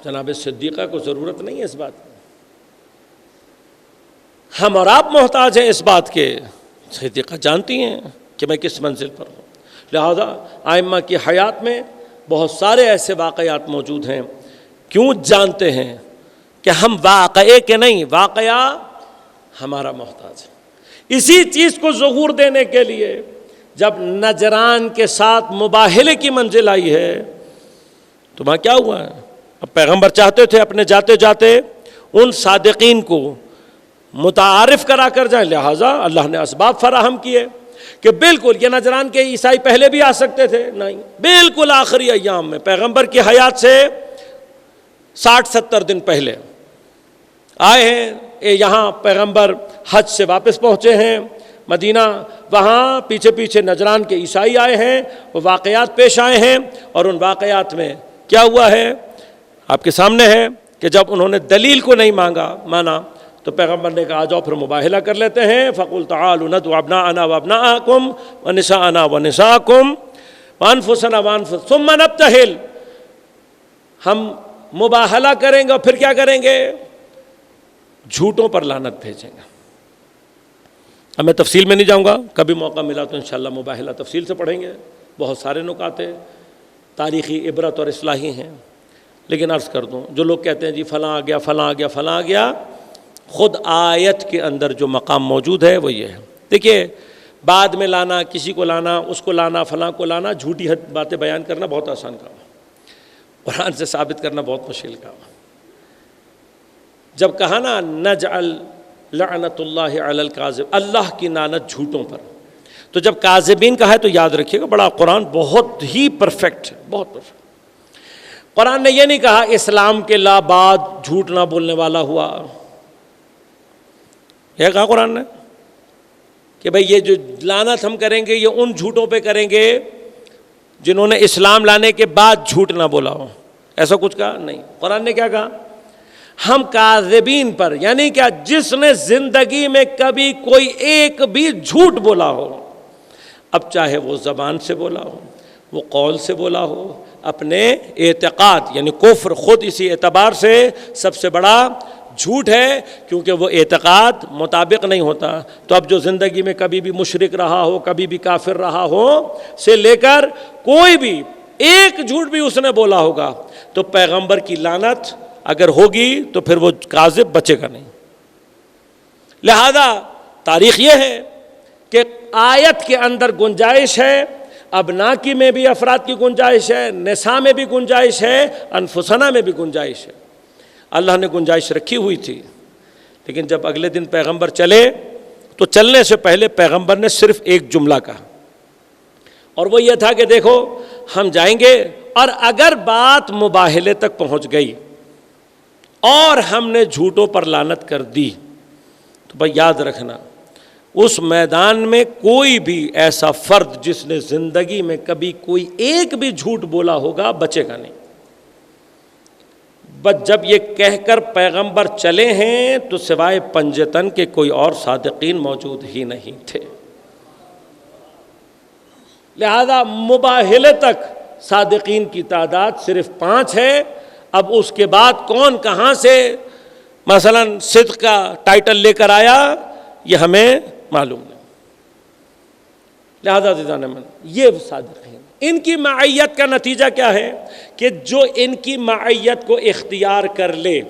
جناب صدیقہ کو ضرورت نہیں ہے اس بات کی، ہم اور آپ محتاج ہیں اس بات کے۔ صدیقہ جانتی ہیں کہ میں کس منزل پر ہوں۔ لہذا ائمہ کی حیات میں بہت سارے ایسے واقعات موجود ہیں۔ کیوں جانتے ہیں کہ ہم واقعے کے نہیں، واقعہ ہمارا محتاج ہے۔ اسی چیز کو ظہور دینے کے لیے جب نجران کے ساتھ مباہلے کی منزل آئی ہے تو وہاں کیا ہوا ہے؟ اب پیغمبر چاہتے تھے اپنے جاتے جاتے ان صادقین کو متعارف کرا کر جائیں، لہٰذا اللہ نے اسباب فراہم کیے کہ بالکل یہ نجران کے عیسائی پہلے بھی آ سکتے تھے، نہیں، بالکل آخری ایام میں پیغمبر کی حیات سے 60-70 دن پہلے آئے ہیں۔ یہاں پیغمبر حج سے واپس پہنچے ہیں مدینہ، وہاں پیچھے پیچھے نجران کے عیسائی آئے ہیں، وہ واقعات پیش آئے ہیں، اور ان واقعات میں کیا ہوا ہے آپ کے سامنے ہے کہ جب انہوں نے دلیل کو نہیں مانا تو پیغمبر نے کہا جاؤ پھر مباہلہ کر لیتے ہیں۔ فَقُلْ تَعَالُوا نَدْعُ أَبْنَاءَنَا وَأَبْنَاءَكُمْ وَنِسَاءَنَا وَنِسَاءَكُمْ وَأَنفُسَنَا وَأَنفُسَكُمْ ثُمَّ نَبْتَهِلْ۔ ہم مباہلہ کریں گے اور پھر کیا کریں گے؟ جھوٹوں پر لعنت بھیجیں گے۔ اب میں تفصیل میں نہیں جاؤں گا، کبھی موقع ملا تو انشاءاللہ مباہلہ تفصیل سے پڑھیں گے، بہت سارے نکات تاریخی عبرت اور اصلاحی ہیں۔ لیکن عرض کر دوں، جو لوگ کہتے ہیں جی فلاں آ گیا فلاں آ گیا فلاں آ گیا، خود آیت کے اندر جو مقام موجود ہے وہ یہ ہے۔ دیکھیے، بعد میں لانا، کسی کو لانا، اس کو لانا، فلاں کو لانا، جھوٹی باتیں بیان کرنا بہت آسان کام ہے، قرآن سے ثابت کرنا بہت مشکل کام ہے۔ جب کہا نا نجعل لعنت اللہ علی الکاذب، اللہ کی لعنت جھوٹوں پر، تو جب کاذبین کہا ہے تو یاد رکھیے گا بڑا قرآن بہت ہی پرفیکٹ ہے، بہت پرفیکٹ۔ قرآن نے یہ نہیں کہا اسلام کے لا بعد جھوٹ نہ بولنے والا ہوا، یہ کہا قرآن نے کہ بھئی یہ جو لعنت ہم کریں گے یہ ان جھوٹوں پہ کریں گے جنہوں نے اسلام لانے کے بعد جھوٹ نہ بولا ہو، ایسا کچھ کہا نہیں۔ قرآن نے کیا کہا؟ ہم کاذبین پر، یعنی کیا؟ جس نے زندگی میں کبھی کوئی ایک بھی جھوٹ بولا ہو، اب چاہے وہ زبان سے بولا ہو، وہ قول سے بولا ہو، اپنے اعتقاد یعنی کفر خود اسی اعتبار سے سب سے بڑا جھوٹ ہے، کیونکہ وہ اعتقاد مطابق نہیں ہوتا۔ تو اب جو زندگی میں کبھی بھی مشرک رہا ہو، کبھی بھی کافر رہا ہو سے لے کر کوئی بھی ایک جھوٹ بھی اس نے بولا ہوگا تو پیغمبر کی لعنت اگر ہوگی تو پھر وہ کاذب بچے گا نہیں۔ لہذا تاریخ یہ ہے کہ آیت کے اندر گنجائش ہے، ابنا کی میں بھی افراد کی گنجائش ہے، نساء میں بھی گنجائش ہے، انفسنا میں بھی گنجائش ہے۔ اللہ نے گنجائش رکھی ہوئی تھی، لیکن جب اگلے دن پیغمبر چلے تو چلنے سے پہلے پیغمبر نے صرف ایک جملہ کہا، اور وہ یہ تھا کہ دیکھو ہم جائیں گے، اور اگر بات مباہلے تک پہنچ گئی اور ہم نے جھوٹوں پر لعنت کر دی تو بھائی یاد رکھنا اس میدان میں کوئی بھی ایسا فرد جس نے زندگی میں کبھی کوئی ایک بھی جھوٹ بولا ہوگا بچے گا نہیں۔ بس جب یہ کہہ کر پیغمبر چلے ہیں تو سوائے پنجتن کے کوئی اور صادقین موجود ہی نہیں تھے، لہذا مباہلے تک صادقین کی تعداد صرف 5 ہے۔ اب اس کے بعد کون کہاں سے مثلا صدق کا ٹائٹل لے کر آیا یہ ہمیں معلوم نہیں، لہذا عزیزان من یہ صادقین، ان کی معیت کا نتیجہ کیا ہے کہ جو ان کی معیت کو اختیار کر لے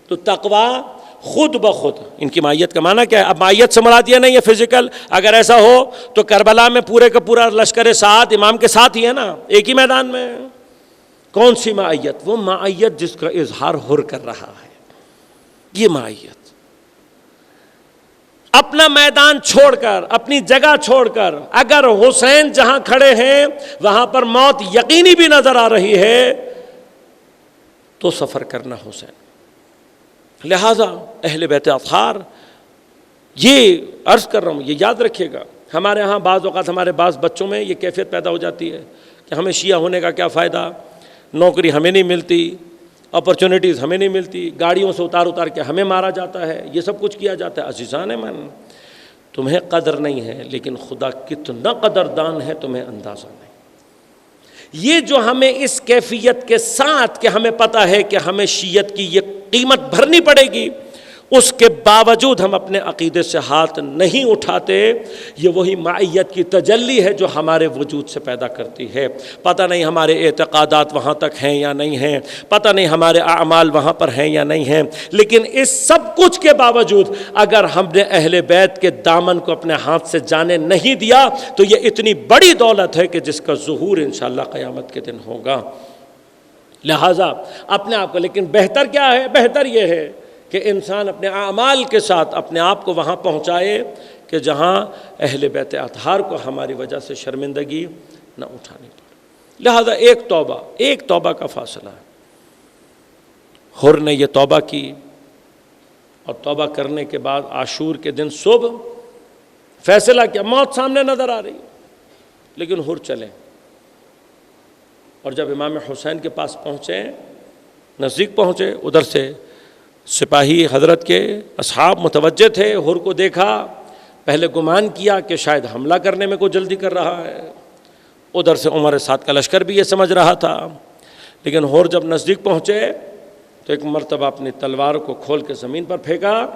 تو تقویٰ خود بخود، ان کی معیت کا معنی کیا ہے؟ اب معیت سے مراد یہ نہیں ہے فزیکل، اگر ایسا ہو تو کربلا میں پورے کا پورا لشکر سعد امام کے ساتھ ہی ہے نا، ایک ہی میدان میں۔ کون سی معیت؟ وہ معیت جس کا اظہار حر کر رہا ہے، یہ معیت اپنا میدان چھوڑ کر، اپنی جگہ چھوڑ کر، اگر حسین جہاں کھڑے ہیں وہاں پر موت یقینی بھی نظر آ رہی ہے تو سفر کرنا حسین۔ لہذا اہل بیت اطہار، یہ عرض کر رہا ہوں، یہ یاد رکھیے گا، ہمارے ہاں بعض اوقات ہمارے بعض بچوں میں یہ کیفیت پیدا ہو جاتی ہے کہ ہمیں شیعہ ہونے کا کیا فائدہ، نوکری ہمیں نہیں ملتی، اپرچونٹیز ہمیں نہیں ملتی، گاڑیوں سے اتار کے ہمیں مارا جاتا ہے، یہ سب کچھ کیا جاتا ہے۔ عزیزان من، تمہیں قدر نہیں ہے لیکن خدا کتنا قدردان ہے تمہیں اندازہ نہیں۔ یہ جو ہمیں اس کیفیت کے ساتھ کہ ہمیں پتہ ہے کہ ہمیں شیعت کی یہ قیمت بھرنی پڑے گی، اس کے باوجود ہم اپنے عقیدے سے ہاتھ نہیں اٹھاتے، یہ وہی معیت کی تجلی ہے جو ہمارے وجود سے پیدا کرتی ہے۔ پتہ نہیں ہمارے اعتقادات وہاں تک ہیں یا نہیں ہیں، پتہ نہیں ہمارے اعمال وہاں پر ہیں یا نہیں ہیں، لیکن اس سب کچھ کے باوجود اگر ہم نے اہل بیت کے دامن کو اپنے ہاتھ سے جانے نہیں دیا تو یہ اتنی بڑی دولت ہے کہ جس کا ظہور انشاءاللہ قیامت کے دن ہوگا۔ لہٰذا اپنے آپ کو، لیکن بہتر کیا ہے؟ بہتر یہ ہے کہ انسان اپنے اعمال کے ساتھ اپنے آپ کو وہاں پہنچائے کہ جہاں اہل بیت اطہار کو ہماری وجہ سے شرمندگی نہ اٹھانی پڑے۔ لہذا ایک توبہ کا فاصلہ ہے۔ حر نے یہ توبہ کی، اور توبہ کرنے کے بعد عاشور کے دن صبح فیصلہ کیا، موت سامنے نظر آ رہی ہے لیکن حر چلے، اور جب امام حسین کے پاس پہنچے، نزدیک پہنچے، ادھر سے سپاہی حضرت کے اصحاب متوجہ تھے، حر کو دیکھا، پہلے گمان کیا کہ شاید حملہ کرنے میں کوئی جلدی کر رہا ہے، ادھر سے عمر سعد کا لشکر بھی یہ سمجھ رہا تھا، لیکن حر جب نزدیک پہنچے تو ایک مرتبہ اپنی تلوار کو کھول کے زمین پر پھینکا،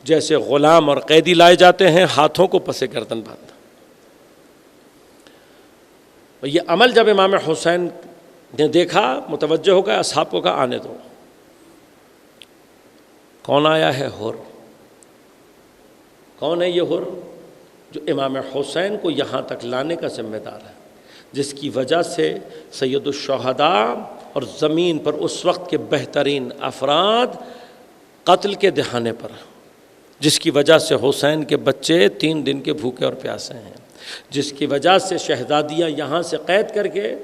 جیسے غلام اور قیدی لائے جاتے ہیں، ہاتھوں کو پس گردن باندھا۔ یہ عمل جب امام حسین نے دیکھا، متوجہ ہو گیا، اصحاب کو کہا آنے دو۔ کون آیا ہے؟ حر۔ کون ہے یہ حر؟ جو امام حسین کو یہاں تک لانے کا ذمہ دار ہے، جس کی وجہ سے سید الشہداء اور زمین پر اس وقت کے بہترین افراد قتل کے دہانے پر، جس کی وجہ سے حسین کے بچے 3 دن کے بھوکے اور پیاسے ہیں، جس کی وجہ سے شہزادیاں یہاں سے قید کر کے،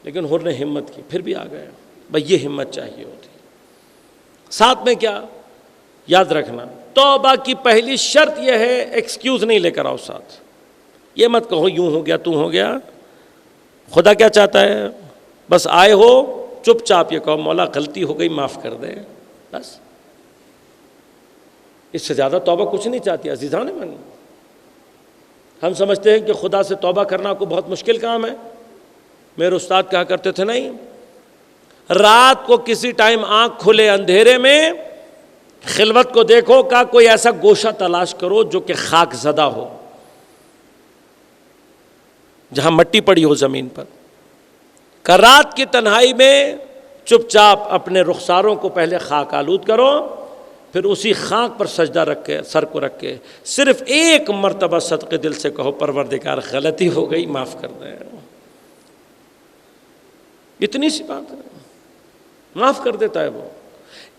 لیکن حر نے ہمت کی، پھر بھی آ گیا۔ بھئی یہ ہمت چاہیے ہوتی۔ ساتھ میں کیا یاد رکھنا، توبہ کی پہلی شرط یہ ہے ایکسکیوز نہیں لے کر آؤ ساتھ، یہ مت کہو یوں ہو گیا تو ہو گیا۔ خدا کیا چاہتا ہے؟ بس آئے ہو چپ چاپ یہ کہو مولا غلطی ہو گئی معاف کر دے، بس۔ اس سے زیادہ توبہ کچھ نہیں چاہتی عزیزان من۔ ہم سمجھتے ہیں کہ خدا سے توبہ کرنا کوئی بہت مشکل کام ہے۔ میرے استاد کہا کرتے تھے نہیں، رات کو کسی ٹائم آنکھ کھلے اندھیرے میں خلوت کو دیکھو، کا کوئی ایسا گوشہ تلاش کرو جو کہ خاک زدہ ہو، جہاں مٹی پڑی ہو زمین پر، کہ رات کی تنہائی میں چپ چاپ اپنے رخساروں کو پہلے خاک آلود کرو، پھر اسی خاک پر سجدہ رکھ کے، سر کو رکھ کے صرف ایک مرتبہ صدقے دل سے کہو پروردگار غلطی ہو گئی معاف کر دیں۔ اتنی سی بات ہے، معاف کر دیتا ہے وہ۔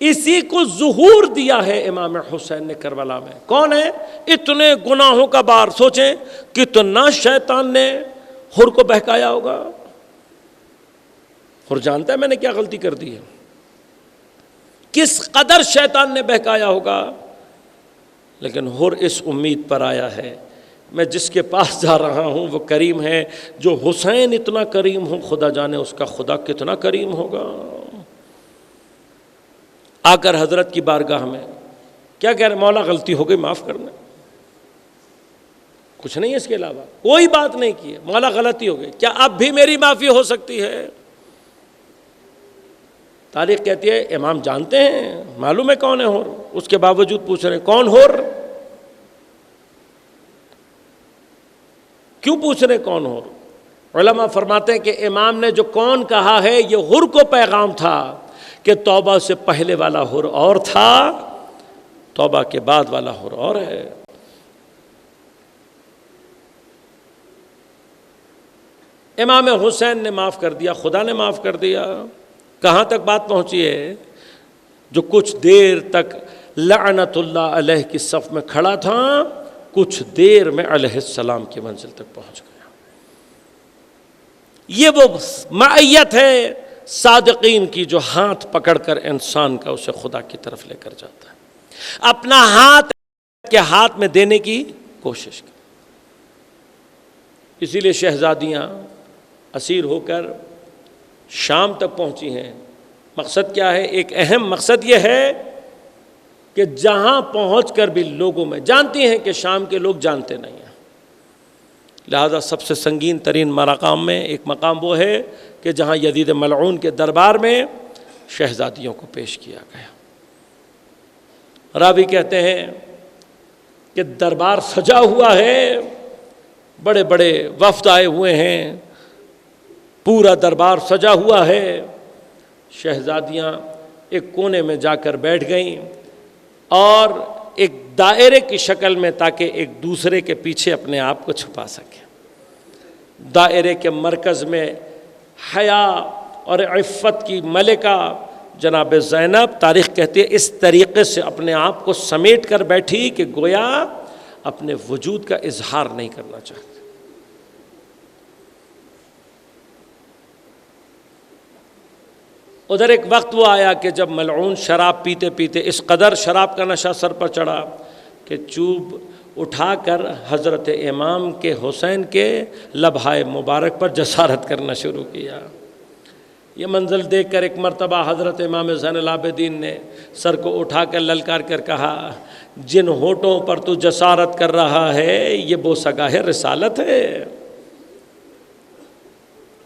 اسی کو ظہور دیا ہے امام حسین نے کربلا میں۔ کون ہے؟ اتنے گناہوں کا بار، سوچیں کتنا شیطان نے حر کو بہکایا ہوگا۔ حر جانتا ہے میں نے کیا غلطی کر دی ہے، کس قدر شیطان نے بہکایا ہوگا، لیکن حر اس امید پر آیا ہے میں جس کے پاس جا رہا ہوں وہ کریم ہے. جو حسین اتنا کریم ہو خدا جانے اس کا خدا کتنا کریم ہوگا. آ کر حضرت کی بارگاہ میں کیا کہہ رہے, مولا غلطی ہو گئی معاف کرنا, کچھ نہیں ہے اس کے علاوہ, کوئی بات نہیں کی ہے, مولا غلطی ہو گئی, کیا اب بھی میری معافی ہو سکتی ہے؟ تاریخ کہتی ہے امام جانتے ہیں, معلوم ہے کون ہے حر, اس کے باوجود پوچھ رہے ہیں کون حر, کیوں پوچھ رہے کون حر؟ علماء فرماتے ہیں کہ امام نے جو کون کہا ہے یہ حر کو پیغام تھا کہ توبہ سے پہلے والا حر اور تھا, توبہ کے بعد والا حر اور ہے. امام حسین نے معاف کر دیا, خدا نے معاف کر دیا. کہاں تک بات پہنچی ہے؟ جو کچھ دیر تک لعنت اللہ علیہ کی صف میں کھڑا تھا کچھ دیر میں علیہ السلام کی منزل تک پہنچ گیا. یہ وہ معیت ہے صادقین کی جو ہاتھ پکڑ کر انسان کا اسے خدا کی طرف لے کر جاتا ہے. اپنا ہاتھ کے ہاتھ میں دینے کی کوشش کی. اسی لیے شہزادیاں اسیر ہو کر شام تک پہنچی ہیں. مقصد کیا ہے؟ ایک اہم مقصد یہ ہے کہ جہاں پہنچ کر بھی لوگوں میں جانتی ہیں کہ شام کے لوگ جانتے نہیں ہیں, لہذا سب سے سنگین ترین مقام میں ایک مقام وہ ہے کہ جہاں یزید ملعون کے دربار میں شہزادیوں کو پیش کیا گیا. راوی کہتے ہیں کہ دربار سجا ہوا ہے, بڑے بڑے وفد آئے ہوئے ہیں, پورا دربار سجا ہوا ہے. شہزادیاں ایک کونے میں جا کر بیٹھ گئیں اور ایک دائرے کی شکل میں تاکہ ایک دوسرے کے پیچھے اپنے آپ کو چھپا سکیں. دائرے کے مرکز میں حیا اور عفت کی ملکہ جناب زینب تاریخ کہتی ہے اس طریقے سے اپنے آپ کو سمیٹ کر بیٹھی کہ گویا اپنے وجود کا اظہار نہیں کرنا چاہتی. ادھر ایک وقت وہ آیا کہ جب ملعون شراب پیتے پیتے اس قدر شراب کا نشہ سر پر چڑھا کہ چوب اٹھا کر حضرت امام کے حسین کے لبہائے مبارک پر جسارت کرنا شروع کیا. یہ منزل دیکھ کر ایک مرتبہ حضرت امام زین العابدین نے سر کو اٹھا کر للکار کر کہا, جن ہونٹوں پر تو جسارت کر رہا ہے یہ بوسگاہ رسالت ہے.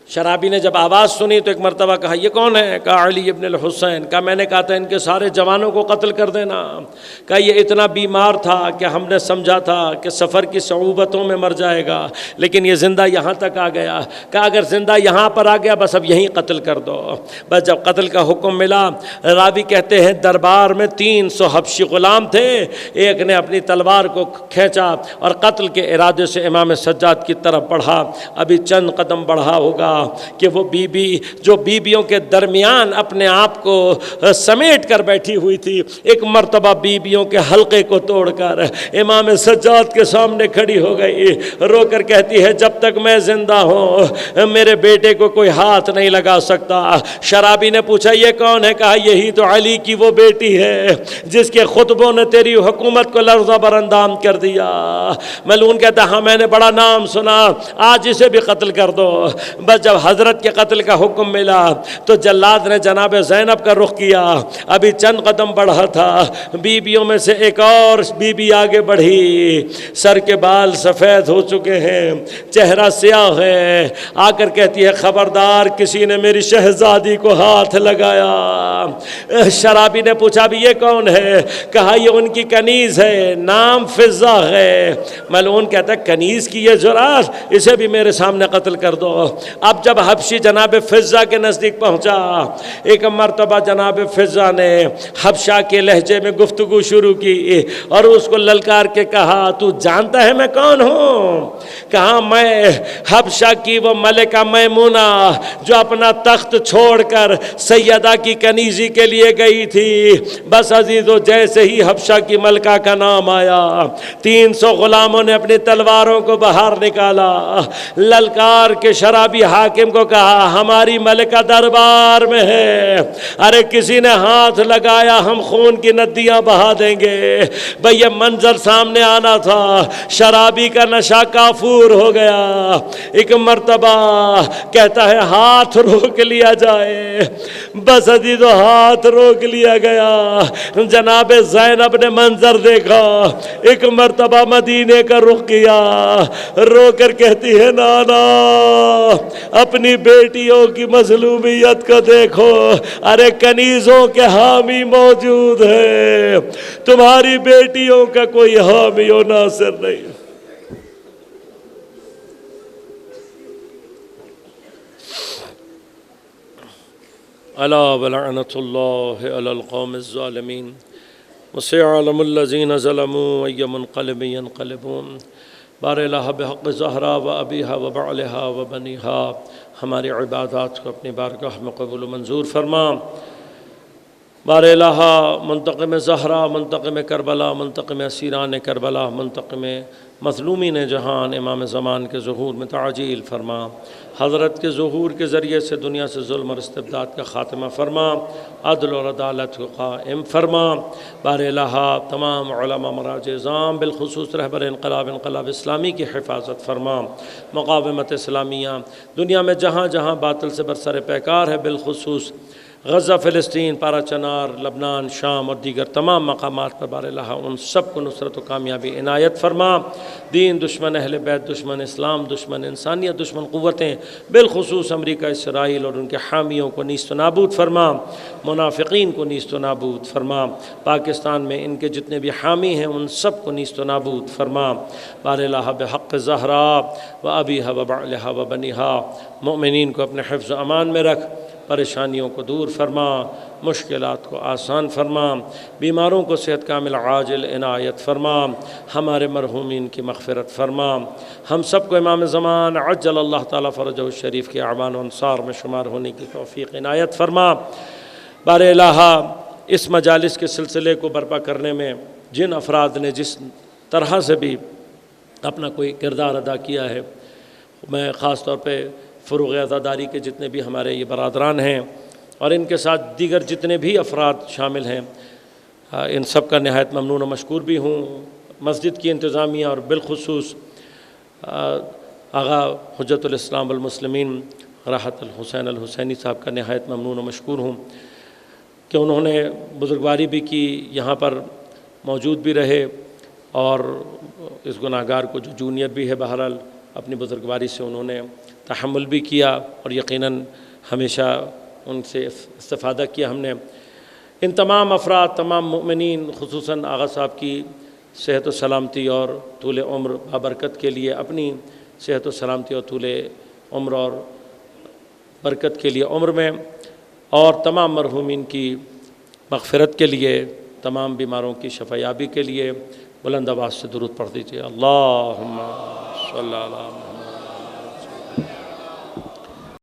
شرابی نے جب آواز سنی تو ایک مرتبہ کہا یہ کون ہے؟ کہا علی ابن الحسین. کہا میں نے کہا تھا ان کے سارے جوانوں کو قتل کر دینا. کہا یہ اتنا بیمار تھا کہ ہم نے سمجھا تھا کہ سفر کی صعوبتوں میں مر جائے گا, لیکن یہ زندہ یہاں تک آ گیا. کہا اگر زندہ یہاں پر آ گیا بس اب یہیں قتل کر دو. بس جب قتل کا حکم ملا, راوی کہتے ہیں دربار میں 300 حبشی غلام تھے, ایک نے اپنی تلوار کو کھینچا اور قتل کے ارادے سے امام سجاد کی طرف بڑھا. ابھی چند قدم بڑھا ہوگا کہ وہ بی بی جو بیویوں کے درمیان اپنے آپ کو سمیٹ کر بیٹھی ہوئی تھی ایک مرتبہ بیویوں کے حلقے کو توڑ کر امام سجاد کے سامنے کھڑی ہو گئی, رو کر کہتی ہے جب تک میں زندہ ہوں میرے بیٹے کو کوئی ہاتھ نہیں لگا سکتا. شرابی نے پوچھا یہ کون ہے؟ کہا یہی تو علی کی وہ بیٹی ہے جس کے خطبوں نے تیری حکومت کو لرزہ براندام کر دیا. ملعون کہتا ہاں میں نے بڑا نام سنا, آج اسے بھی قتل کر دو. بس جب حضرت کے قتل کا حکم ملا تو جلاد نے جناب زینب کا رخ کیا. ابھی چند قدم بڑھا تھا, بیویوں میں سے ایک اور بیوی آگے بڑھی, سر کے بال سفید ہو چکے ہیں, چہرہ سیاہ ہے. آ کر کہتی ہے خبردار کسی نے میری شہزادی کو ہاتھ لگایا. شرابی نے پوچھا بھی یہ کون ہے؟ کہا یہ ان کی کنیز ہے, نام فضہ ہے. ملعون کہتا ہے کنیز کی یہ جرات, اسے بھی میرے سامنے قتل کر دو. اب جب حبشی جناب فضہ کے نزدیک پہنچا, ایک مرتبہ جناب فضہ نے حبشہ کے لہجے میں گفتگو شروع کی اور اس کو للکار کے کہا تو جانتا ہے میں کون ہوں؟ کہا میں حبشہ کی وہ ملکہ میمونہ جو اپنا تخت چھوڑ کر سیدہ کی کنیزی کے لیے گئی تھی. بس عزیزو جیسے ہی حبشہ کی ملکہ کا نام آیا 300 غلاموں نے اپنی تلواروں کو باہر نکالا, للکار کے شرابی حاکم کو کہا ہماری ملکہ دربار میں ہے، ارے کسی نے ہاتھ لگایا ہم خون کی ندیاں بہا دیں گے۔ بھئی یہ منظر سامنے آنا تھا، شرابی کا نشہ کافور ہو گیا۔ ایک مرتبہ کہتا ہے ہاتھ روک لیا جائے، بس ادھی تو ہاتھ روک لیا گیا۔ جناب زینب نے منظر دیکھا، ایک مرتبہ مدینے کا رخ کیا، رو کر کہتی ہے نانا اپنی بیٹیوں کی مظلومیت کو دیکھو، ارے کنیزوں کے حامی موجود ہیں، تمہاری بیٹیوں کا کوئی حامی و ناصر نہیں۔ الا ولعنۃ اللہ علی القوم الظالمین وسيعلم الذين ظلموا أي منقلب ينقلبون۔ بار الہ بحق زہرا و ابیہا و بعلہا و بنیہا، ہماری عبادات کو اپنی بارگاہ میں قبول و منظور فرما۔ بار الہ منتقم زہرا، منتقم کربلا، منتقم اسیران کربلا، منتقم مظلومین جہان امام زمان کے ظہور میں تعجیل فرما۔ حضرت کے ظہور کے ذریعے سے دنیا سے ظلم اور استبداد کا خاتمہ فرما، عدل اور عدالت کو قائم فرما۔ بار الہ تمام علماء مراجع عظام بالخصوص رہبر انقلاب اسلامی کی حفاظت فرما۔ مقاومت اسلامیہ دنیا میں جہاں جہاں باطل سے برسر پیکار ہے، بالخصوص غزہ، فلسطین، پارا چنار، لبنان، شام اور دیگر تمام مقامات پر بار الہ ان سب کو نصرت و کامیابی عنایت فرما۔ دین دشمن، اہل بیت دشمن، اسلام دشمن، انسانیت دشمن قوتیں بالخصوص امریکہ، اسرائیل اور ان کے حامیوں کو نیست و نابود فرما، منافقین کو نیست و نابود فرما۔ پاکستان میں ان کے جتنے بھی حامی ہیں ان سب کو نیست و نابود فرما۔ بار الہ بحق زہرا و ابیہا و بعلہا و بنیہا، مؤمنین کو اپنے حفظ و امان میں رکھ، پریشانیوں کو دور فرما، مشکلات کو آسان فرما، بیماروں کو صحت کامل عاجل عنایت فرما، ہمارے مرحومین کی مغفرت فرما، ہم سب کو امام زمان عجل اللہ تعالیٰ فرجہ الشریف کے اعوان و انصار میں شمار ہونے کی توفیق عنایت فرما۔ بار الہ اس مجالس کے سلسلے کو برپا کرنے میں جن افراد نے جس طرح سے بھی اپنا کوئی کردار ادا کیا ہے، میں خاص طور پہ فروغ عزاداری کے جتنے بھی ہمارے یہ برادران ہیں اور ان کے ساتھ دیگر جتنے بھی افراد شامل ہیں، ان سب کا نہایت ممنون و مشکور بھی ہوں۔ مسجد کی انتظامیہ اور بالخصوص آغا حجت الاسلام والمسلمین راحت الحسین الحسینی صاحب کا نہایت ممنون و مشکور ہوں کہ انہوں نے بزرگواری بھی کی، یہاں پر موجود بھی رہے اور اس گناہگار کو جو جونیئر بھی ہے بہرحال اپنی بزرگواری سے انہوں نے تحمل بھی کیا اور یقیناً ہمیشہ ان سے استفادہ کیا ہم نے۔ ان تمام افراد، تمام مؤمنین، خصوصاً آغا صاحب کی صحت و سلامتی اور طول عمر بابرکت کے لیے، اپنی صحت و سلامتی اور طول عمر اور برکت کے لیے عمر میں، اور تمام مرحومین کی مغفرت کے لیے، تمام بیماروں کی شفا یابی کے لیے بلند آواز سے درود پڑھ دیجیے۔ اللہم صلی اللہ علیہ وسلم۔